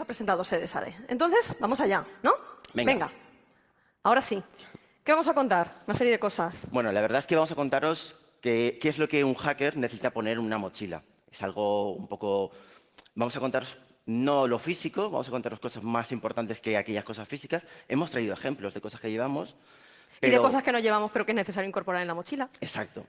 presentado sedes AD. Entonces, vamos allá, ¿no? Venga. Ahora sí. ¿Qué vamos a contar? Una serie de cosas. Bueno, la verdad es que vamos a contaros qué es lo que un hacker necesita poner en una mochila. Es algo un poco... Vamos a contaros no lo físico, vamos a contaros cosas más importantes que aquellas cosas físicas. Hemos traído ejemplos de cosas que llevamos, Y de pero... cosas que no llevamos, pero que es necesario incorporar en la mochila. Exacto.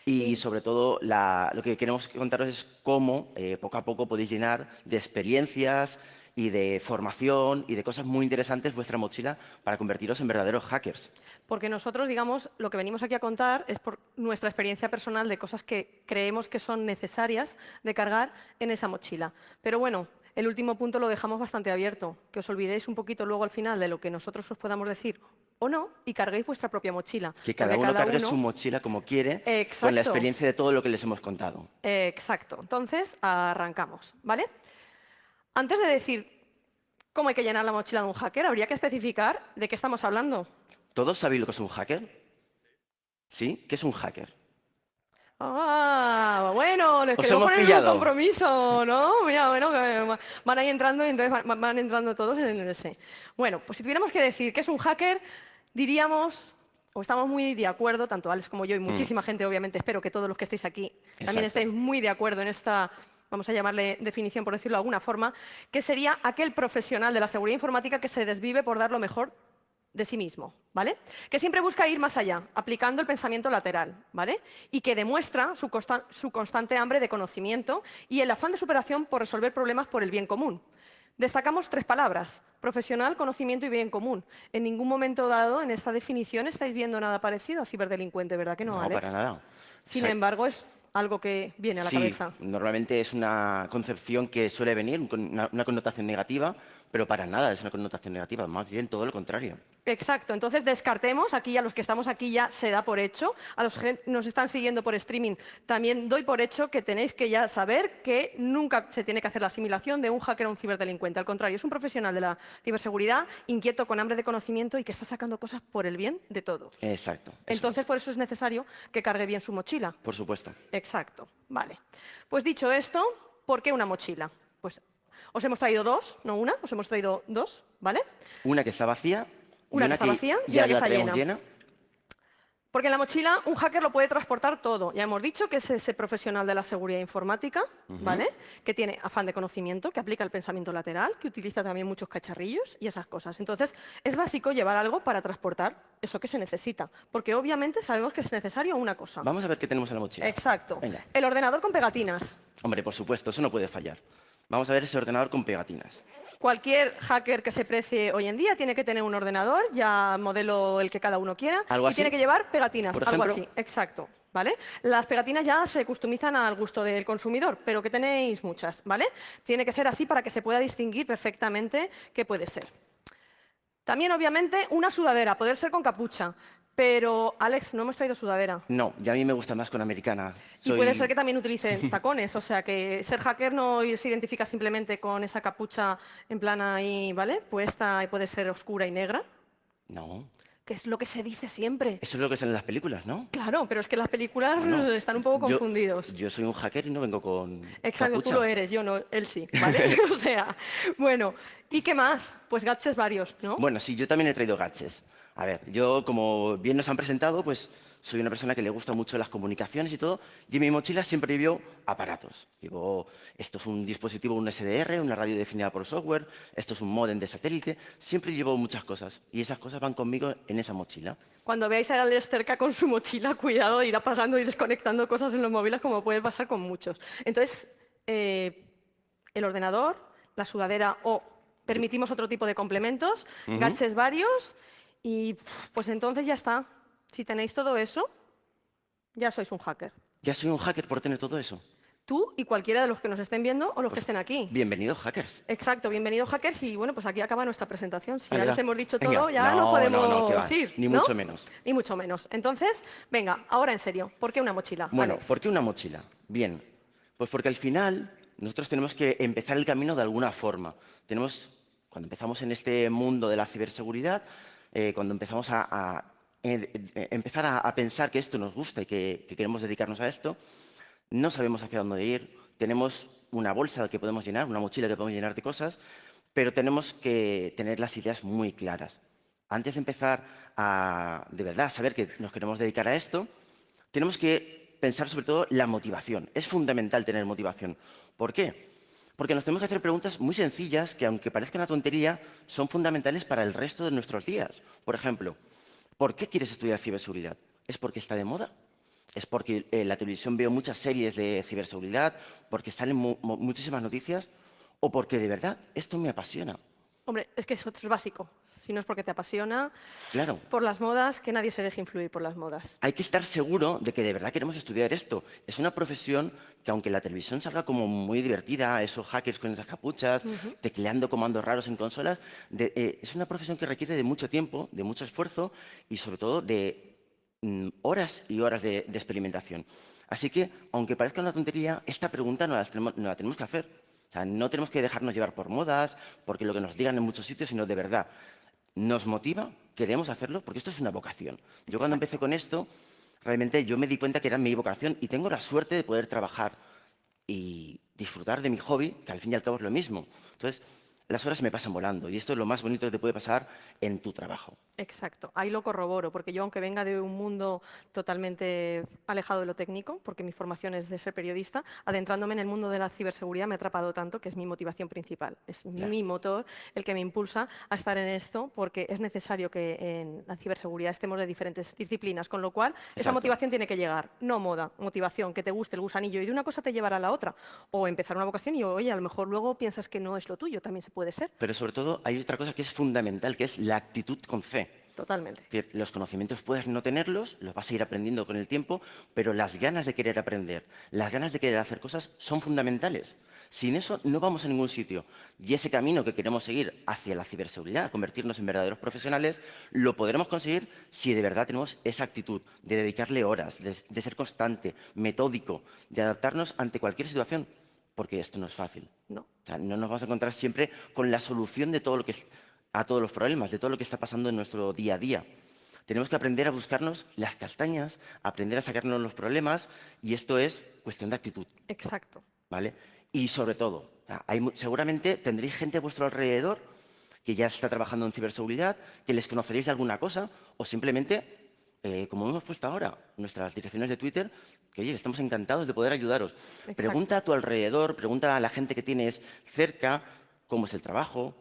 Y sobre todo, lo que queremos contaros es cómo poco a poco podéis llenar de experiencias y de formación y de cosas muy interesantes vuestra mochila para convertiros en verdaderos hackers. Porque nosotros, digamos, lo que venimos aquí a contar es por nuestra experiencia personal de cosas que creemos que son necesarias de cargar en esa mochila. Pero bueno, el último punto lo dejamos bastante abierto, que os olvidéis un poquito luego al final de lo que nosotros os podamos decir o no y carguéis vuestra propia mochila. Que cada uno cargue su mochila como quiere, Exacto. con la experiencia de todo lo que les hemos contado. Exacto. Entonces, arrancamos, ¿vale? Antes de decir cómo hay que llenar la mochila de un hacker, habría que especificar de qué estamos hablando. ¿Todos sabéis lo que es un hacker? ¿Sí? ¿Qué es un hacker? Ah, bueno, les Os queremos hemos poner un pillado. compromiso, ¿no? Mira, bueno, que van ahí entrando y entonces van entrando todos en el ese. Bueno, pues si tuviéramos que decir qué es un hacker, diríamos, o estamos muy de acuerdo, tanto Alex como yo y muchísima gente, obviamente, espero que todos los que estéis aquí también Exacto. estéis muy de acuerdo en esta, vamos a llamarle definición, por decirlo de alguna forma, que sería aquel profesional de la seguridad informática que se desvive por dar lo mejor de sí mismo, ¿vale? Que siempre busca ir más allá, aplicando el pensamiento lateral, ¿vale? Y que demuestra su constante hambre de conocimiento y el afán de superación por resolver problemas por el bien común. Destacamos 3 palabras: profesional, conocimiento y bien común. En ningún momento dado en esta definición estáis viendo nada parecido a ciberdelincuente, ¿verdad que no, No, Alex? para nada. Sin embargo, es algo que viene a la cabeza. Normalmente es una concepción que suele venir con una connotación negativa, pero para nada es una connotación negativa, más bien todo lo contrario. Exacto, entonces descartemos, aquí a los que estamos aquí ya se da por hecho, a los que nos están siguiendo por streaming también doy por hecho que tenéis que ya saber que nunca se tiene que hacer la asimilación de un hacker a un ciberdelincuente. Al contrario, es un profesional de la ciberseguridad, inquieto, con hambre de conocimiento y que está sacando cosas por el bien de todos. Exacto. Entonces, por eso es necesario que cargue bien su mochila. Por supuesto. Exacto, vale. Pues dicho esto, ¿por qué una mochila? Pues os hemos traído 2, no una, os hemos traído 2, ¿vale? Una que está vacía y Una que está vacía y ya una que la está traemos llena. Porque en la mochila un hacker lo puede transportar todo. Ya hemos dicho que es ese profesional de la seguridad informática, ¿vale? Que tiene afán de conocimiento, que aplica el pensamiento lateral, que utiliza también muchos cacharrillos y esas cosas. Entonces, es básico llevar algo para transportar eso que se necesita. Porque obviamente sabemos que es necesario una cosa. Vamos a ver qué tenemos en la mochila. Exacto. Venga. El ordenador con pegatinas. Hombre, por supuesto, eso no puede fallar. Vamos a ver ese ordenador con pegatinas. Cualquier hacker que se precie hoy en día tiene que tener un ordenador, ya modelo el que cada uno quiera, ¿Algo y así? tiene que llevar pegatinas, ¿Por algo ejemplo? así, exacto, ¿vale? Las pegatinas ya se customizan al gusto del consumidor, pero que tenéis muchas, ¿vale? Tiene que ser así para que se pueda distinguir perfectamente qué puede ser. También, obviamente, una sudadera, poder ser con capucha. Pero, Alex, no hemos traído sudadera. No, ya a mí me gusta más con americana. Y puede ser que también utilicen tacones, o sea que ser hacker no se identifica simplemente con esa capucha en plan ahí, ¿vale? Puesta y puede ser oscura y negra, No, que es lo que se dice siempre. eso es lo que sale en las películas, ¿no? Claro, pero es que las películas Bueno, están un poco yo- confundidos. Yo soy un hacker y no vengo con Exacto, capucha. tú lo eres, yo no, él sí, ¿vale? O sea, bueno, ¿y qué más? Pues gadgets varios, ¿no? Bueno, sí, yo también he traído gadgets. A ver, yo, como bien nos han presentado, pues soy una persona que le gusta mucho las comunicaciones y todo, y en mi mochila siempre llevo aparatos. Digo, esto es un dispositivo, un SDR, una radio definida por software, esto es un módem de satélite, siempre llevo muchas cosas, y esas cosas van conmigo en esa mochila. Cuando veáis a Alex cerca con su mochila, cuidado, irá pasando y desconectando cosas en los móviles como puede pasar con muchos. Entonces, el ordenador, la sudadera o permitimos otro tipo de complementos, gadgets varios y pues entonces ya está. Si tenéis todo eso, ya sois un hacker. Ya soy un hacker por tener todo eso. Tú y cualquiera de los que nos estén viendo o los que estén aquí. Bienvenidos, hackers. Exacto, bienvenidos hackers y bueno, pues aquí acaba nuestra presentación. Si ya Venga, les hemos dicho venga. todo, ya no No, podemos no, que va. ir. Ni ¿no? mucho menos. Ni mucho menos. Entonces, venga, ahora en serio, ¿por qué una mochila? Bueno, Alex? ¿por qué una mochila? Bien, pues porque al final nosotros tenemos que empezar el camino de alguna forma. Cuando empezamos en este mundo de la ciberseguridad, cuando empezamos empezar a pensar que esto nos gusta y que queremos dedicarnos a esto, no sabemos hacia dónde ir, tenemos una bolsa que podemos llenar, una mochila que podemos llenar de cosas, pero tenemos que tener las ideas muy claras. Antes de empezar a, de verdad, saber que nos queremos dedicar a esto, tenemos que pensar sobre todo la motivación. Es fundamental tener motivación. ¿Por qué? Porque nos tenemos que hacer preguntas muy sencillas que, aunque parezca una tontería, son fundamentales para el resto de nuestros días. Por ejemplo, ¿por qué quieres estudiar ciberseguridad? ¿Es porque está de moda? ¿Es porque en la televisión veo muchas series de ciberseguridad? ¿Porque salen muchísimas noticias? ¿O porque de verdad esto me apasiona? Hombre, es que eso es básico. Si no es porque te apasiona, Claro, por las modas, que nadie se deje influir por las modas. hay que estar seguro de que de verdad queremos estudiar esto. Es una profesión que, aunque la televisión salga como muy divertida, esos hackers con esas capuchas, tecleando comandos raros en consolas, es una profesión que requiere de mucho tiempo, de mucho esfuerzo y sobre todo de horas y horas de experimentación. Así que, aunque parezca una tontería, esta pregunta no la tenemos que hacer. O sea, no tenemos que dejarnos llevar por modas, porque lo que nos digan en muchos sitios, sino de verdad, nos motiva, queremos hacerlo, porque esto es una vocación. Yo cuando empecé Exacto. con esto, realmente yo me di cuenta que era mi vocación y tengo la suerte de poder trabajar y disfrutar de mi hobby, que al fin y al cabo es lo mismo. Entonces, las horas se me pasan volando y esto es lo más bonito que te puede pasar en tu trabajo. Exacto, ahí lo corroboro, porque yo, aunque venga de un mundo totalmente alejado de lo técnico, porque mi formación es de ser periodista, adentrándome en el mundo de la ciberseguridad me ha atrapado tanto que es mi motivación principal, es Claro, mi motor el que me impulsa a estar en esto, porque es necesario que en la ciberseguridad estemos de diferentes disciplinas, con lo cual esa exacto. motivación tiene que llegar, no moda, motivación, que te guste el gusanillo y de una cosa te llevará a la otra, o empezar una vocación y, oye, a lo mejor luego piensas que no es lo tuyo, también se puede ser, Pero sobre todo hay otra cosa que es fundamental, que es la actitud con C. totalmente. Es decir, los conocimientos puedes no tenerlos, los vas a ir aprendiendo con el tiempo, pero las ganas de querer aprender, las ganas de querer hacer cosas son fundamentales. Sin eso no vamos a ningún sitio. Y ese camino que queremos seguir hacia la ciberseguridad, convertirnos en verdaderos profesionales, lo podremos conseguir si de verdad tenemos esa actitud de dedicarle horas, de ser constante, metódico, de adaptarnos ante cualquier situación, porque esto no es fácil. No, O sea, no nos vamos a encontrar siempre con la solución de todo lo que a todos los problemas, de todo lo que está pasando en nuestro día a día. Tenemos que aprender a buscarnos las castañas, aprender a sacarnos los problemas, y esto es cuestión de actitud, exacto. ¿vale? Y sobre todo, seguramente tendréis gente a vuestro alrededor que ya está trabajando en ciberseguridad, que les conoceréis de alguna cosa, o simplemente, como hemos puesto ahora, nuestras direcciones de Twitter, que oye, estamos encantados de poder ayudaros. Exacto. Pregunta a tu alrededor, pregunta a la gente que tienes cerca cómo es el trabajo,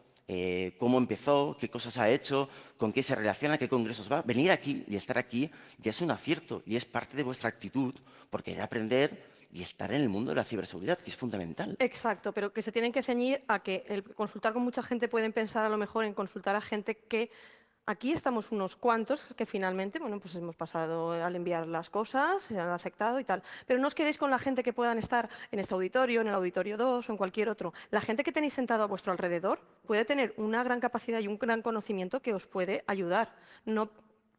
cómo empezó, qué cosas ha hecho, con qué se relaciona, qué congresos va. Venir aquí y estar aquí ya es un acierto y es parte de vuestra actitud por querer aprender y estar en el mundo de la ciberseguridad, que es fundamental. Exacto, pero que se tienen que ceñir a que el consultar con mucha gente pueden pensar a lo mejor en consultar a gente que aquí estamos unos cuantos que finalmente, bueno, pues hemos pasado al enviar las cosas, se han aceptado y tal. Pero no os quedéis con la gente que puedan estar en este auditorio, en el auditorio 2 o en cualquier otro. La gente que tenéis sentado a vuestro alrededor puede tener una gran capacidad y un gran conocimiento que os puede ayudar. No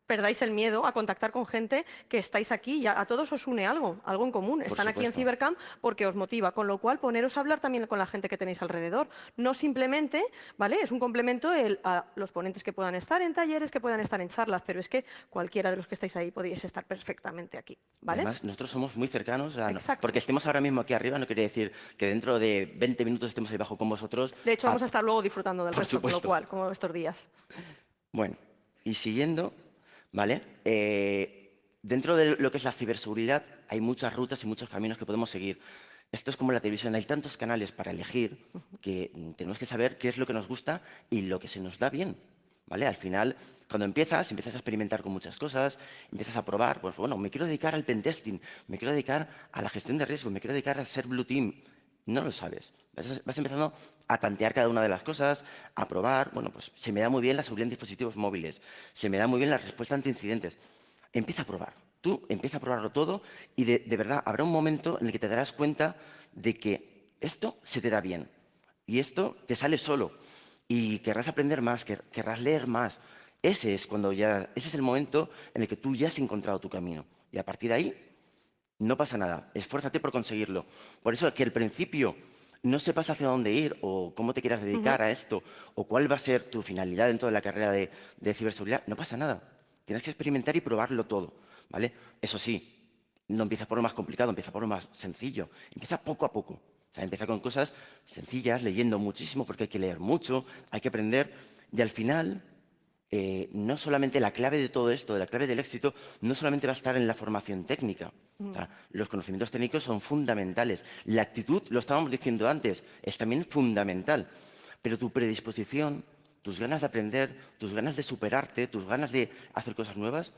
perdáis el miedo a contactar con gente que estáis aquí y a todos os une algo, algo en común. Por Están aquí en supuesto. Cybercamp porque os motiva, con lo cual poneros a hablar también con la gente que tenéis alrededor. No simplemente, ¿vale? Es un complemento a los ponentes que puedan estar en talleres, que puedan estar en charlas, pero es que cualquiera de los que estáis ahí podríais estar perfectamente aquí, Y ¿vale? además, nosotros somos muy cercanos, o sea, porque Exacto. estemos ahora mismo aquí arriba no quiere decir que dentro de 20 minutos estemos ahí abajo con vosotros. De hecho, vamos a estar luego disfrutando del Por resto, con lo supuesto. cual, como estos días. Bueno, y siguiendo, ¿vale? Dentro de lo que es la ciberseguridad hay muchas rutas y muchos caminos que podemos seguir. Esto es como la televisión, hay tantos canales para elegir que tenemos que saber qué es lo que nos gusta y lo que se nos da bien, ¿vale? Al final, cuando empiezas a experimentar con muchas cosas, empiezas a probar, pues bueno, me quiero dedicar al pentesting, me quiero dedicar a la gestión de riesgos, me quiero dedicar a ser Blue Team. No lo sabes. Vas empezando a tantear cada una de las cosas, a probar. Bueno, pues se me da muy bien la seguridad en dispositivos móviles, se me da muy bien la respuesta ante incidentes. Empieza a probar. Tú empieza a probarlo todo y de verdad habrá un momento en el que te darás cuenta de que esto se te da bien y esto te sale solo y querrás aprender más, querrás leer más. Ese es el momento en el que tú ya has encontrado tu camino y a partir de ahí no pasa nada, esfuérzate por conseguirlo. Por eso que al principio no sepas hacia dónde ir o cómo te quieras Ujú. dedicar a esto o cuál va a ser tu finalidad dentro de la carrera de ciberseguridad, no pasa nada. Tienes que experimentar y probarlo todo, ¿vale? Eso sí, no empieza por lo más complicado, empieza por lo más sencillo. Empieza poco a poco. sea, empieza con cosas sencillas, leyendo muchísimo, porque hay que leer mucho, hay que aprender. Y al final, no solamente la clave de todo esto, de la clave del éxito, no solamente va a estar en la formación técnica. O sea, los conocimientos técnicos son fundamentales. La actitud, lo estábamos diciendo antes, es también fundamental. Pero tu predisposición, tus ganas de aprender, tus ganas de superarte, tus ganas de hacer cosas nuevas,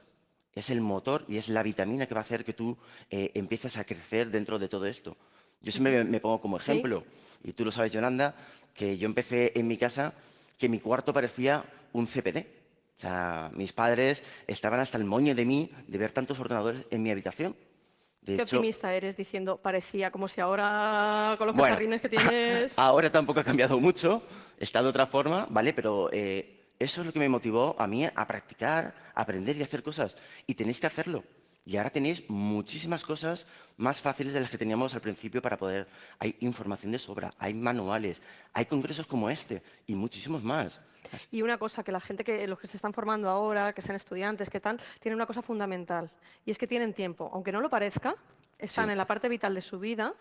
es el motor y es la vitamina que va a hacer que tú empieces a crecer dentro de todo esto. Yo siempre me pongo como Sí. ejemplo, y tú lo sabes, Yolanda, que yo empecé en mi casa que mi cuarto parecía un CPD. O sea, mis padres estaban hasta el moño de mí de ver tantos ordenadores en mi habitación. De Qué hecho, optimista eres diciendo, parecía como si ahora con los bueno, cacharrines que tienes... ahora tampoco ha cambiado mucho, está de otra forma, ¿vale? Pero eso es lo que me motivó a mí a practicar, a aprender y a hacer cosas. Y tenéis que hacerlo. Y ahora tenéis muchísimas cosas más fáciles de las que teníamos al principio para poder. Hay información de sobra, hay manuales, hay congresos como este y muchísimos más. Y una cosa, que la gente, los que se están formando ahora, que sean estudiantes, que tal, tienen una cosa fundamental, y es que tienen tiempo. Aunque no lo parezca, están Sí. en la parte vital de su vida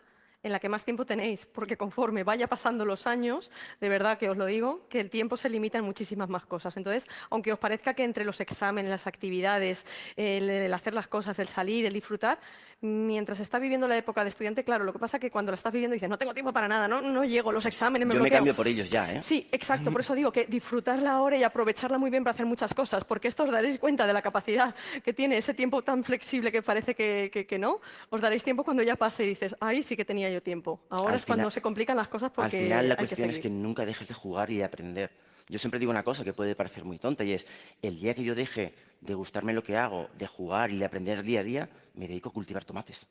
en la que más tiempo tenéis, porque conforme vaya pasando los años, de verdad que os lo digo, que el tiempo se limita en muchísimas más cosas. Entonces, aunque os parezca que entre los exámenes, las actividades, el hacer las cosas, el salir, el disfrutar, mientras está viviendo la época de estudiante, claro, lo que pasa es que cuando la estás viviendo dices, no tengo tiempo para nada, no llego, los exámenes, me Yo me bloqueo. cambio por ellos ya, ¿eh? Sí, exacto. Por eso digo que disfrutarla ahora y aprovecharla muy bien para hacer muchas cosas, porque esto os daréis cuenta de la capacidad que tiene ese tiempo tan flexible que parece que no. Os daréis tiempo cuando ya pase y dices, ahí sí que tenía yo tiempo. Ahora Al es cuando final, se complican las cosas al final porque la hay que cuestión es seguir. que nunca dejes de jugar y de aprender. Yo siempre digo una cosa que puede parecer muy tonta y es, el día que yo deje de gustarme lo que hago, de jugar y de aprender día a día, me dedico a cultivar tomates.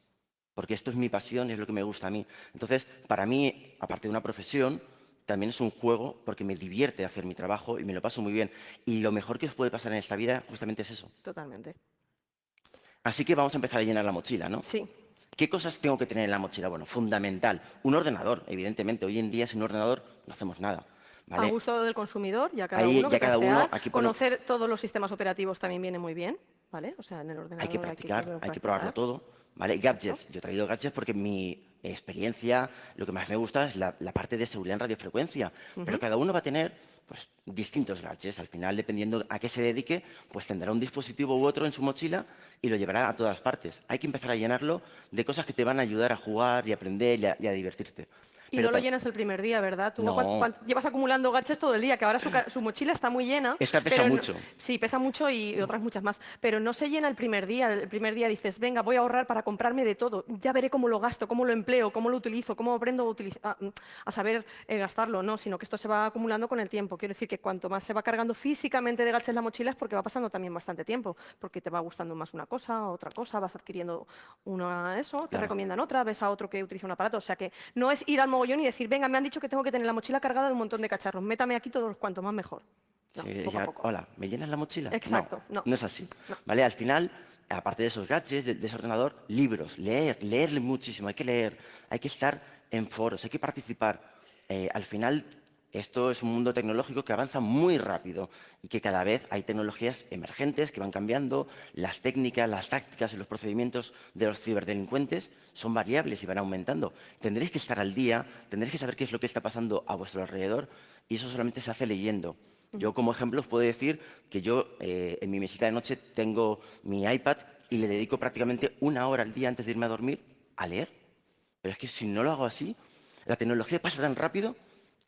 Porque esto es mi pasión, es lo que me gusta a mí. Entonces, para mí, aparte de una profesión, también es un juego porque me divierte hacer mi trabajo y me lo paso muy bien. Y lo mejor que os puede pasar en esta vida justamente es eso. Totalmente. Así que vamos a empezar a llenar la mochila, ¿no? Sí. ¿Qué cosas tengo que tener en la mochila? Bueno, fundamental. Un ordenador, evidentemente. Hoy en día sin un ordenador no hacemos nada. A ¿Vale? gusto del consumidor y a cada Ahí uno ya que cada uno, trastear. aquí Conocer todos los sistemas operativos también viene muy bien, ¿vale? O sea, en el hay que ordenador hay que practicar, hay que probarlo practicar. todo. ¿Vale? Exacto. Gadgets. Yo he traído gadgets porque mi experiencia, lo que más me gusta es la parte de seguridad en radiofrecuencia. Pero Ujú. cada uno va a tener pues, distintos gadgets. Al final, dependiendo a qué se dedique, pues tendrá un dispositivo u otro en su mochila y lo llevará a todas partes. Hay que empezar a llenarlo de cosas que te van a ayudar a jugar y a aprender y a divertirte. Y Pero no lo llenas el primer día, ¿verdad? Tú no, llevas acumulando gadgets todo el día, que ahora su mochila está muy llena, esta pesa pero mucho. sí, pesa mucho y otras muchas más, pero no se llena el primer día. El primer día dices, venga, voy a ahorrar para comprarme de todo, ya veré cómo lo gasto, cómo lo empleo, cómo lo utilizo, cómo aprendo a saber gastarlo, no, sino que esto se va acumulando con el tiempo. Quiero decir que cuanto más se va cargando físicamente de gadgets la mochila es porque va pasando también bastante tiempo, porque te va gustando más una cosa, otra cosa, vas adquiriendo una eso, te Claro. recomiendan otra, ves a otro que utiliza un aparato, o sea que no es ir al mogollón y decir, venga, me han dicho que tengo que tener la mochila cargada de un montón de cacharros, métame aquí todos cuanto más mejor. No, Sí, poco a poco. hola, ¿me llenas la mochila? Exacto, no. No es así. No. ¿Vale? Al final, aparte de esos gadgets, de ese ordenador, libros, leer muchísimo, hay que leer, hay que estar en foros, hay que participar. Al final, esto es un mundo tecnológico que avanza muy rápido y que cada vez hay tecnologías emergentes que van cambiando, las técnicas, las tácticas y los procedimientos de los ciberdelincuentes son variables y van aumentando. Tendréis que estar al día, tendréis que saber qué es lo que está pasando a vuestro alrededor y eso solamente se hace leyendo. Yo como ejemplo os puedo decir que yo en mi mesita de noche tengo mi iPad y le dedico prácticamente una hora al día antes de irme a dormir a leer. Pero es que si no lo hago así, la tecnología pasa tan rápido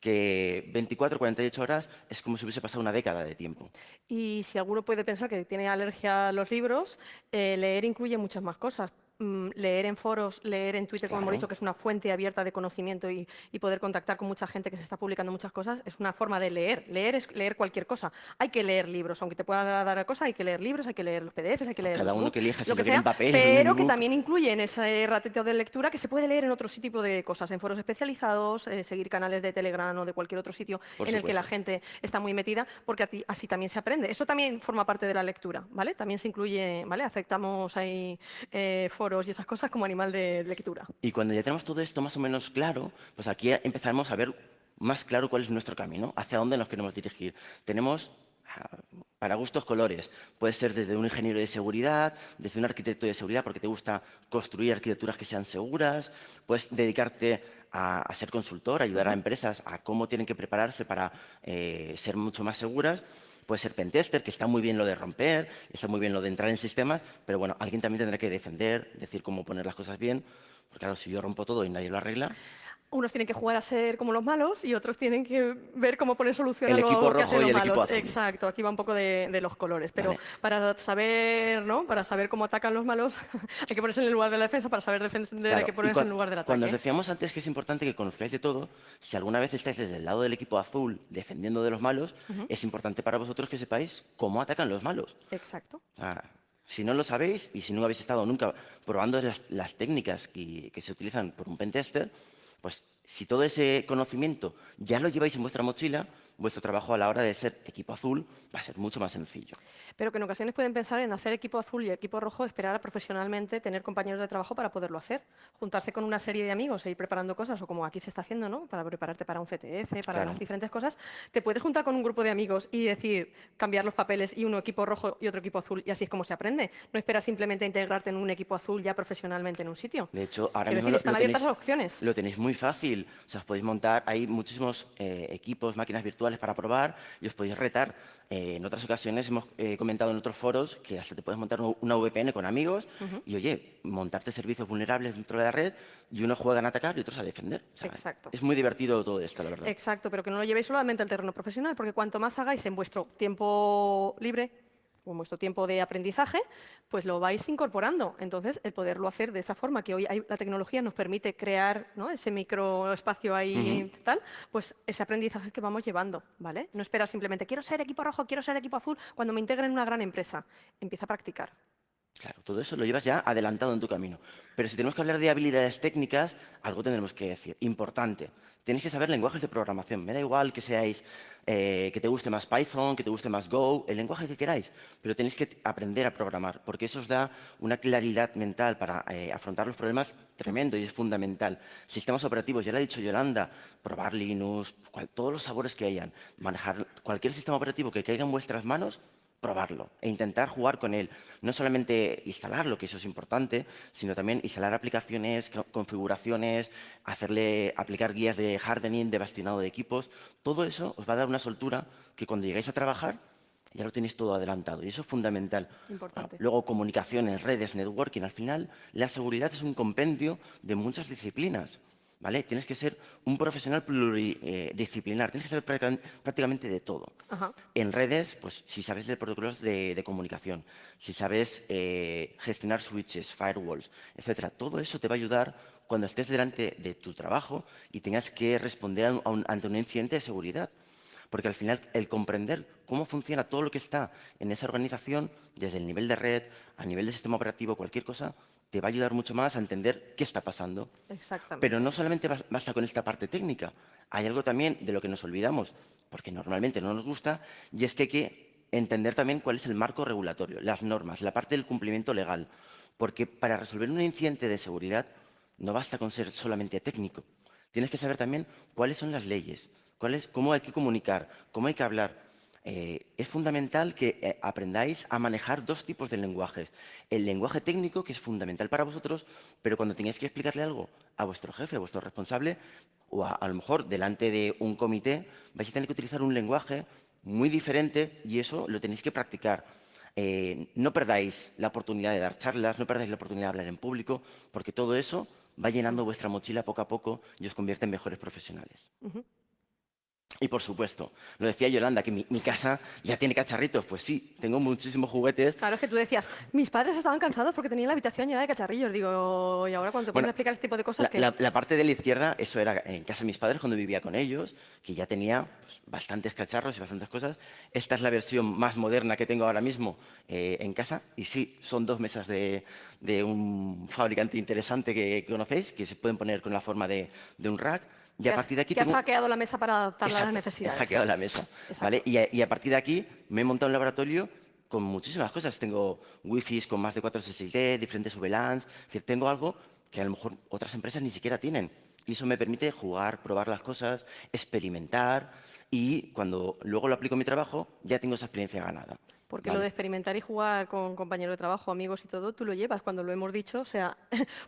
que 24, 48 horas es como si hubiese pasado una década de tiempo. Y si alguno puede pensar que tiene alergia a los libros, leer incluye muchas más cosas. Leer en foros, leer en Twitter, como hemos Claro. dicho, que es una fuente abierta de conocimiento y poder contactar con mucha gente que se está publicando muchas cosas, es una forma de leer. Leer es leer cualquier cosa. Hay que leer libros, aunque te pueda dar cosas, hay que leer libros, hay que leer los PDFs, hay que leer Cada los uno books, que elija si lo lo que quiere en sea, papel, en un pero que ebook. también incluye en ese ratito de lectura que se puede leer en otro tipo de cosas, en foros especializados, seguir canales de Telegram o de cualquier otro sitio Por en el que la supuesto. gente está muy metida, porque así también se aprende. Eso también forma parte de la lectura, ¿vale? También se incluye, ¿vale? Aceptamos ahí foros y esas cosas como animal de lectura. Y cuando ya tenemos todo esto más o menos claro, pues aquí empezamos a ver más claro cuál es nuestro camino, hacia dónde nos queremos dirigir. Tenemos para gustos colores. Puede ser desde un ingeniero de seguridad, desde un arquitecto de seguridad porque te gusta construir arquitecturas que sean seguras. Puedes dedicarte a ser consultor, ayudar a empresas a cómo tienen que prepararse para ser mucho más seguras. Puede ser pentester, que está muy bien lo de romper, está muy bien lo de entrar en sistemas, pero bueno, alguien también tendrá que defender, decir cómo poner las cosas bien, porque claro, si yo rompo todo y nadie lo arregla, Unos tienen que jugar a ser como los malos y otros tienen que ver cómo poner solución a el equipo lo que hacen rojo y los el equipo malos. azul. Exacto, aquí va un poco de los colores. Pero Vale. para saber, ¿no? Para saber cómo atacan los malos, hay que ponerse en el lugar de la defensa. Para saber defender hay Claro, que y ponerse en el lugar del cuando os ataque. decíamos antes que es importante que conozcáis de todo, si alguna vez estáis desde el lado del equipo azul defendiendo de los malos, es importante para vosotros que sepáis cómo atacan los malos. Exacto. O sea, si no lo sabéis y si no habéis estado nunca probando las técnicas que se utilizan por un pentester, pues si todo ese conocimiento ya lo lleváis en vuestra mochila, vuestro trabajo a la hora de ser equipo azul va a ser mucho más sencillo. Pero que en ocasiones pueden pensar en hacer equipo azul y equipo rojo, esperar a profesionalmente tener compañeros de trabajo para poderlo hacer. Juntarse con una serie de amigos e ir preparando cosas, o como aquí se está haciendo, ¿no? Para prepararte para un CTF, para Claro. las diferentes cosas. Te puedes juntar con un grupo de amigos y decir, cambiar los papeles y uno equipo rojo y otro equipo azul, y así es como se aprende. No esperas simplemente integrarte en un equipo azul ya profesionalmente en un sitio. De hecho, ahora Quiero mismo decir, están abiertas las opciones. lo tenéis muy fácil. O sea, os podéis montar, hay muchísimos equipos, máquinas virtuales para probar y os podéis retar. En otras ocasiones hemos comentado en otros foros que hasta te puedes montar una VPN con amigos y, oye, montarte servicios vulnerables dentro de la red y unos juegan a atacar y otros a defender. O sea, Exacto. es muy divertido todo esto, la verdad. Exacto, pero que no lo llevéis solamente al terreno profesional, porque cuanto más hagáis en vuestro tiempo libre o en vuestro tiempo de aprendizaje, pues lo vais incorporando. Entonces, el poderlo hacer de esa forma, que hoy la tecnología nos permite crear, ¿no? Ese microespacio ahí tal, pues ese aprendizaje que vamos llevando, ¿vale? No esperar simplemente, quiero ser equipo rojo, quiero ser equipo azul, cuando me integre en una gran empresa. Empieza a practicar. Claro, todo eso lo llevas ya adelantado en tu camino. Pero si tenemos que hablar de habilidades técnicas, algo tendremos que decir. Importante. Tenéis que saber lenguajes de programación. Me da igual que seáis, que te guste más Python, que te guste más Go, el lenguaje que queráis. Pero tenéis que aprender a programar, porque eso os da una claridad mental para afrontar los problemas tremendo y es fundamental. Sistemas operativos, ya lo ha dicho Yolanda, probar Linux, todos los sabores que hayan, manejar cualquier sistema operativo que caiga en vuestras manos, probarlo e intentar jugar con él. No solamente instalarlo, que eso es importante, sino también instalar aplicaciones, configuraciones, aplicar guías de hardening, de bastionado de equipos. Todo eso os va a dar una soltura que cuando llegáis a trabajar ya lo tenéis todo adelantado y eso es fundamental. Importante. Luego, comunicaciones, redes, networking. Al final, la seguridad es un compendio de muchas disciplinas. ¿Vale? Tienes que ser un profesional pluridisciplinar, tienes que saber prácticamente de todo. Ajá. En redes, pues si sabes de protocolos de comunicación, si sabes gestionar switches, firewalls, etcétera, todo eso te va a ayudar cuando estés delante de tu trabajo y tengas que responder ante un incidente de seguridad. Porque al final el comprender cómo funciona todo lo que está en esa organización, desde el nivel de red, a nivel de sistema operativo, cualquier cosa, te va a ayudar mucho más a entender qué está pasando. Pero Exactamente. no solamente basta con esta parte técnica. Hay algo también de lo que nos olvidamos, porque normalmente no nos gusta, y es que hay que entender también cuál es el marco regulatorio, las normas, la parte del cumplimiento legal. Porque para resolver un incidente de seguridad no basta con ser solamente técnico. Tienes que saber también cuáles son las leyes, cómo hay que comunicar, cómo hay que hablar. Es fundamental que aprendáis a manejar dos tipos de lenguajes. El lenguaje técnico, que es fundamental para vosotros, pero cuando tengáis que explicarle algo a vuestro jefe, a vuestro responsable, o a lo mejor delante de un comité, vais a tener que utilizar un lenguaje muy diferente y eso lo tenéis que practicar. No perdáis la oportunidad de dar charlas, no perdáis la oportunidad de hablar en público, porque todo eso va llenando vuestra mochila poco a poco y os convierte en mejores profesionales. Y por supuesto, lo decía Yolanda, que mi casa ya tiene cacharritos. Pues sí, tengo muchísimos juguetes. Claro, es que tú decías, mis padres estaban cansados porque tenían la habitación llena de cacharrillos. Digo, y ahora cuando te pones a Bueno, explicar este tipo de cosas, ¿qué? la parte de la izquierda, eso era en casa de mis padres cuando vivía con ellos, que ya tenía pues, bastantes cacharros y bastantes cosas. Esta es la versión más moderna que tengo ahora mismo en casa. Y sí, son dos mesas de un fabricante interesante que conocéis, que se pueden poner con la forma de un rack. Y a partir de aquí que has tengo... hackeado la mesa para adaptarla a las Exacto, necesidades. he hackeado la mesa. Exacto. ¿Vale? Y a partir de aquí me he montado un laboratorio con muchísimas cosas. Tengo wifi con más de 4 SSID, diferentes VLANs. Es decir, tengo algo que a lo mejor otras empresas ni siquiera tienen. Y eso me permite jugar, probar las cosas, experimentar y cuando luego lo aplico en mi trabajo ya tengo esa experiencia ganada. Porque lo de ¿Vale? experimentar y jugar con compañeros de trabajo, amigos y todo, tú lo llevas cuando lo hemos dicho. O sea,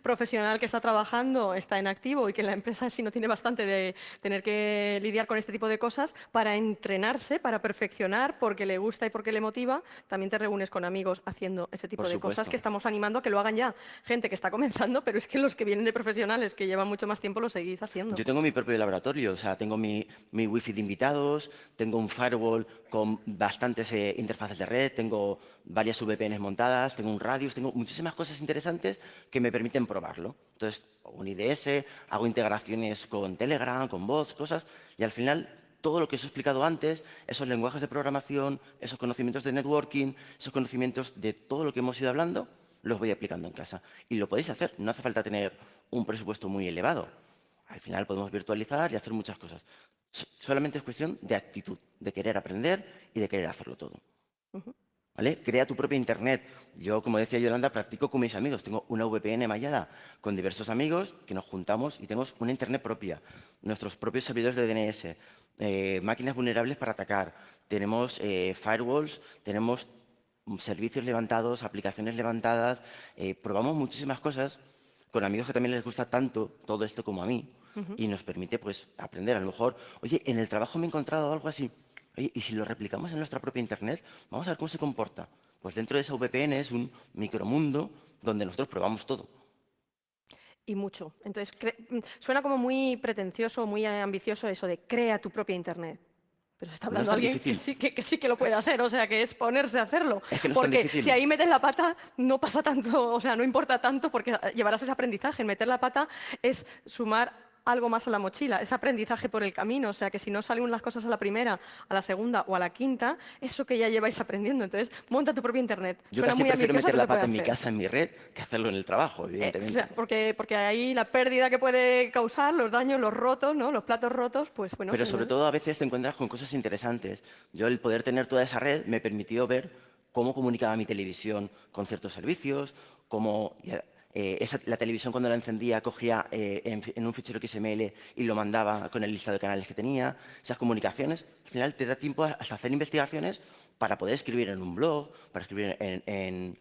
profesional que está trabajando, está en activo y que la empresa sí no tiene bastante de tener que lidiar con este tipo de cosas para entrenarse, para perfeccionar, porque le gusta y porque le motiva. También te reúnes con amigos haciendo ese Por tipo de cosas supuesto. que estamos animando a que lo hagan ya. Gente que está comenzando, pero es que los que vienen de profesionales que llevan mucho más tiempo lo seguís haciendo. Yo tengo mi propio laboratorio, o sea, tengo mi wifi de invitados, tengo un firewall con bastantes interfaces de red, tengo varias VPNs montadas, tengo un radius, tengo muchísimas cosas interesantes que me permiten probarlo. Entonces, hago un IDS, hago integraciones con Telegram, con bots, cosas, y al final todo lo que os he explicado antes, esos lenguajes de programación, esos conocimientos de networking, esos conocimientos de todo lo que hemos ido hablando, los voy aplicando en casa. Y lo podéis hacer, no hace falta tener un presupuesto muy elevado. Al final podemos virtualizar y hacer muchas cosas. Solamente es cuestión de actitud, de querer aprender y de querer hacerlo todo. Ujú. ¿Vale? Crea tu propia internet. Yo, como decía Yolanda, practico con mis amigos. Tengo una VPN mallada con diversos amigos que nos juntamos y tenemos una internet propia. Nuestros propios servidores de DNS, máquinas vulnerables para atacar. Tenemos firewalls, tenemos servicios levantados, aplicaciones levantadas. Probamos muchísimas cosas con amigos que también les gusta tanto todo esto como a mí y nos permite pues aprender. A lo mejor, oye, en el trabajo me he encontrado algo así. Oye, y si lo replicamos en nuestra propia internet, vamos a ver cómo se comporta. Pues dentro de esa VPN es un micromundo donde nosotros probamos todo. Y mucho. Entonces, suena como muy pretencioso, muy ambicioso eso de crea tu propia Internet. Pero se está No es hablando tan alguien difícil. que sí que lo puede hacer, o sea, que es ponerse a hacerlo. Es que no es tan Porque si difícil. ahí metes la pata, no pasa tanto, o sea, no importa tanto porque llevarás ese aprendizaje. Meter la pata es sumar algo más a la mochila, ese aprendizaje por el camino. O sea, que si no salen las cosas a la primera, a la segunda o a la quinta, eso que ya lleváis aprendiendo. Entonces, monta tu propia Internet. Yo Suena casi muy prefiero ambicioso, meter pero la se puede pata en mi hacer. casa, en mi red, que hacerlo en el trabajo, O evidentemente. sea, porque ahí la pérdida que puede causar, los daños, los rotos, ¿no? Los platos rotos, pues bueno, Pero sobre todo a veces te encuentras con cosas interesantes. Yo el poder tener toda esa red me permitió ver cómo comunicaba mi televisión con ciertos servicios, cómo la televisión cuando la encendía cogía en un fichero XML y lo mandaba con el listado de canales que tenía. Esas comunicaciones, al final te da tiempo hasta hacer investigaciones para poder escribir en un blog, para escribir en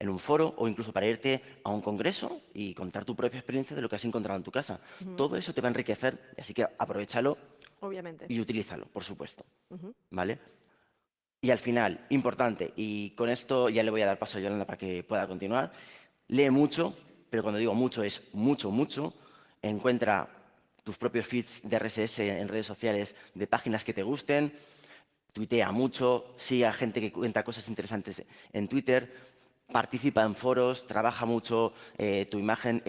un foro o incluso para irte a un congreso y contar tu propia experiencia de lo que has encontrado en tu casa. Todo eso te va a enriquecer, así que aprovéchalo obviamente. y utilízalo, por supuesto. Ujú. ¿Vale? Y al final, importante, y con esto ya le voy a dar paso a Yolanda para que pueda continuar, lee mucho, pero cuando digo mucho es mucho, mucho. Encuentra tus propios feeds de RSS en redes sociales de páginas que te gusten, tuitea mucho, sigue a gente que cuenta cosas interesantes en Twitter, participa en foros, trabaja mucho tu imagen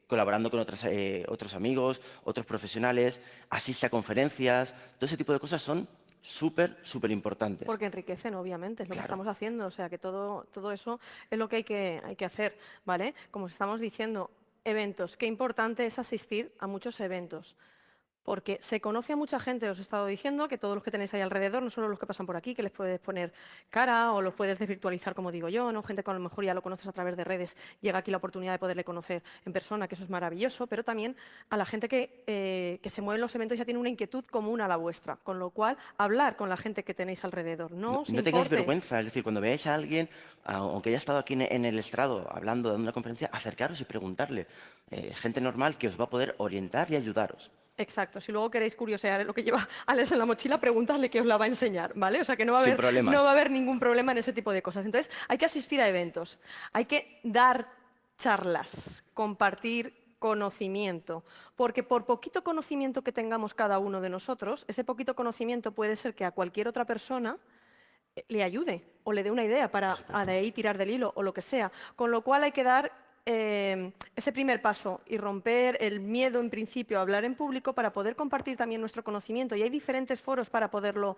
colaborando con otros amigos, otros profesionales, asiste a conferencias, todo ese tipo de cosas son súper, súper importantes. Porque enriquecen, obviamente, es lo que Claro. estamos haciendo. O sea, que todo eso es lo que hay que hacer, ¿vale? Como os estamos diciendo, eventos. Qué importante es asistir a muchos eventos. Porque se conoce a mucha gente, os he estado diciendo, que todos los que tenéis ahí alrededor, no solo los que pasan por aquí, que les puedes poner cara o los puedes desvirtualizar, como digo yo, ¿no? Gente que a lo mejor ya lo conoces a través de redes, llega aquí la oportunidad de poderle conocer en persona, que eso es maravilloso, pero también a la gente que se mueve en los eventos ya tiene una inquietud común a la vuestra, con lo cual hablar con la gente que tenéis alrededor, no No, os no tengáis importe. vergüenza, es decir, cuando veáis a alguien, aunque haya estado aquí en el estrado hablando, dando una conferencia, acercaros y preguntarle. Gente normal que os va a poder orientar y ayudaros. Exacto, si luego queréis curiosear lo que lleva Alex en la mochila, preguntadle qué os la va a enseñar, ¿vale? O sea que Sin no va problemas. a haber ningún problema en ese tipo de cosas. Entonces, hay que asistir a eventos, hay que dar charlas, compartir conocimiento, porque por poquito conocimiento que tengamos cada uno de nosotros, ese poquito conocimiento puede ser que a cualquier otra persona le ayude o le dé una idea Por para de supuesto. ahí tirar del hilo o lo que sea. Con lo cual hay que dar ese primer paso y romper el miedo en principio a hablar en público para poder compartir también nuestro conocimiento. Y hay diferentes foros para poderlo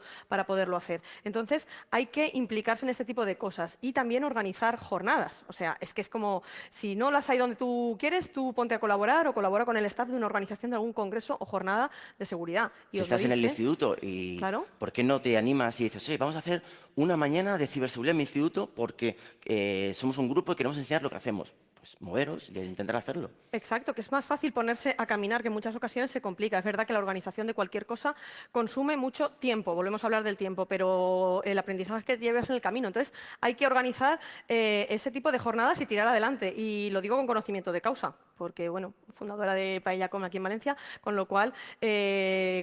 hacer. Entonces hay que implicarse en este tipo de cosas y también organizar jornadas. O sea, es que es como, si no las hay donde tú quieres, tú ponte a colaborar o colabora con el staff de una organización de algún congreso o jornada de seguridad. Y Si os lo estás en el dice, instituto y claro. ¿por qué no te animas y dices, oye, vamos a hacer una mañana de ciberseguridad en mi instituto porque somos un grupo y queremos enseñar lo que hacemos? Pues moveros y a intentar hacerlo. Exacto, que es más fácil ponerse a caminar, que en muchas ocasiones se complica. Es verdad que la organización de cualquier cosa consume mucho tiempo, volvemos a hablar del tiempo, pero el aprendizaje que llevas en el camino. Entonces, hay que organizar ese tipo de jornadas y tirar adelante. Y lo digo con conocimiento de causa, porque, bueno, fundadora de Paella Come aquí en Valencia, con lo cual,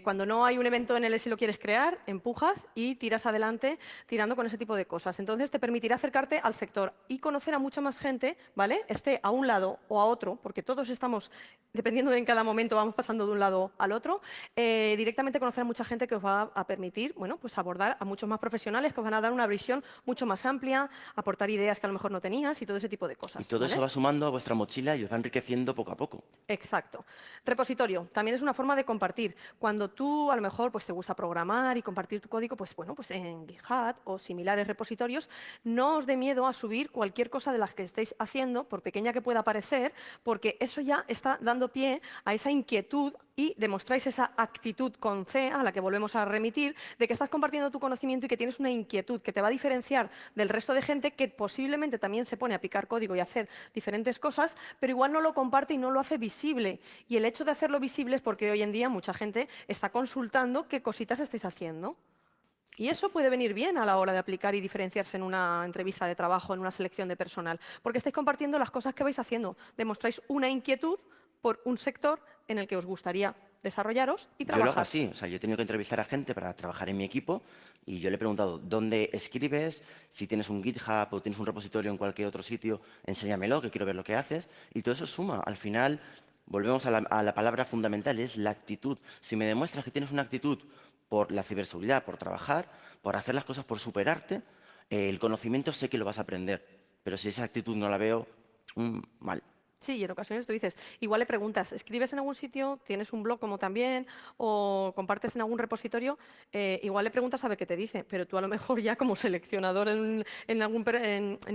cuando no hay un evento en el si lo quieres crear, empujas y tiras adelante tirando con ese tipo de cosas. Entonces, te permitirá acercarte al sector y conocer a mucha más gente, ¿vale? Esté a un lado o a otro, porque todos estamos, dependiendo de en cada momento, vamos pasando de un lado al otro, directamente conocer a mucha gente que os va a permitir, bueno, pues abordar a muchos más profesionales que os van a dar una visión mucho más amplia, aportar ideas que a lo mejor no tenías y todo ese tipo de Y cosas. todo ¿vale? eso va sumando a vuestra mochila y os va enriqueciendo poco a poco. Exacto. Repositorio, también es una forma de compartir. Cuando tú a lo mejor pues, te gusta programar y compartir tu código, pues bueno, pues en GitHub o similares repositorios, no os dé miedo a subir cualquier cosa de las que estéis haciendo, por pequeña que pueda parecer, porque eso ya está dando pie a esa inquietud y demostráis esa actitud con C, a la que volvemos a remitir, de que estás compartiendo tu conocimiento y que tienes una inquietud que te va a diferenciar del resto de gente que posiblemente también se pone a picar código y a hacer diferentes cosas, pero igual no lo comparte y no lo hace visible. Y el hecho de hacerlo visible es porque hoy en día mucha gente está consultando qué cositas estáis haciendo. Y eso puede venir bien a la hora de aplicar y diferenciarse en una entrevista de trabajo, en una selección de personal, porque estáis compartiendo las cosas que vais haciendo. Demostráis una inquietud por un sector en el que os gustaría desarrollaros y Yo lo hago trabajar. así, o sea, yo he tenido que entrevistar a gente para trabajar en mi equipo y yo le he preguntado dónde escribes, si tienes un GitHub o tienes un repositorio en cualquier otro sitio, enséñamelo, que quiero ver lo que haces. Y todo eso suma. Al final, volvemos a la palabra fundamental, es la actitud. Si me demuestras que tienes una actitud por la ciberseguridad, por trabajar, por hacer las cosas, por superarte, el conocimiento sé que lo vas a aprender. Pero si esa actitud no la veo, mal. Sí, y en ocasiones tú dices, igual le preguntas, ¿escribes en algún sitio? ¿Tienes un blog como también? ¿O compartes en algún repositorio? Igual le preguntas a ver qué te dice, pero tú a lo mejor ya como seleccionador en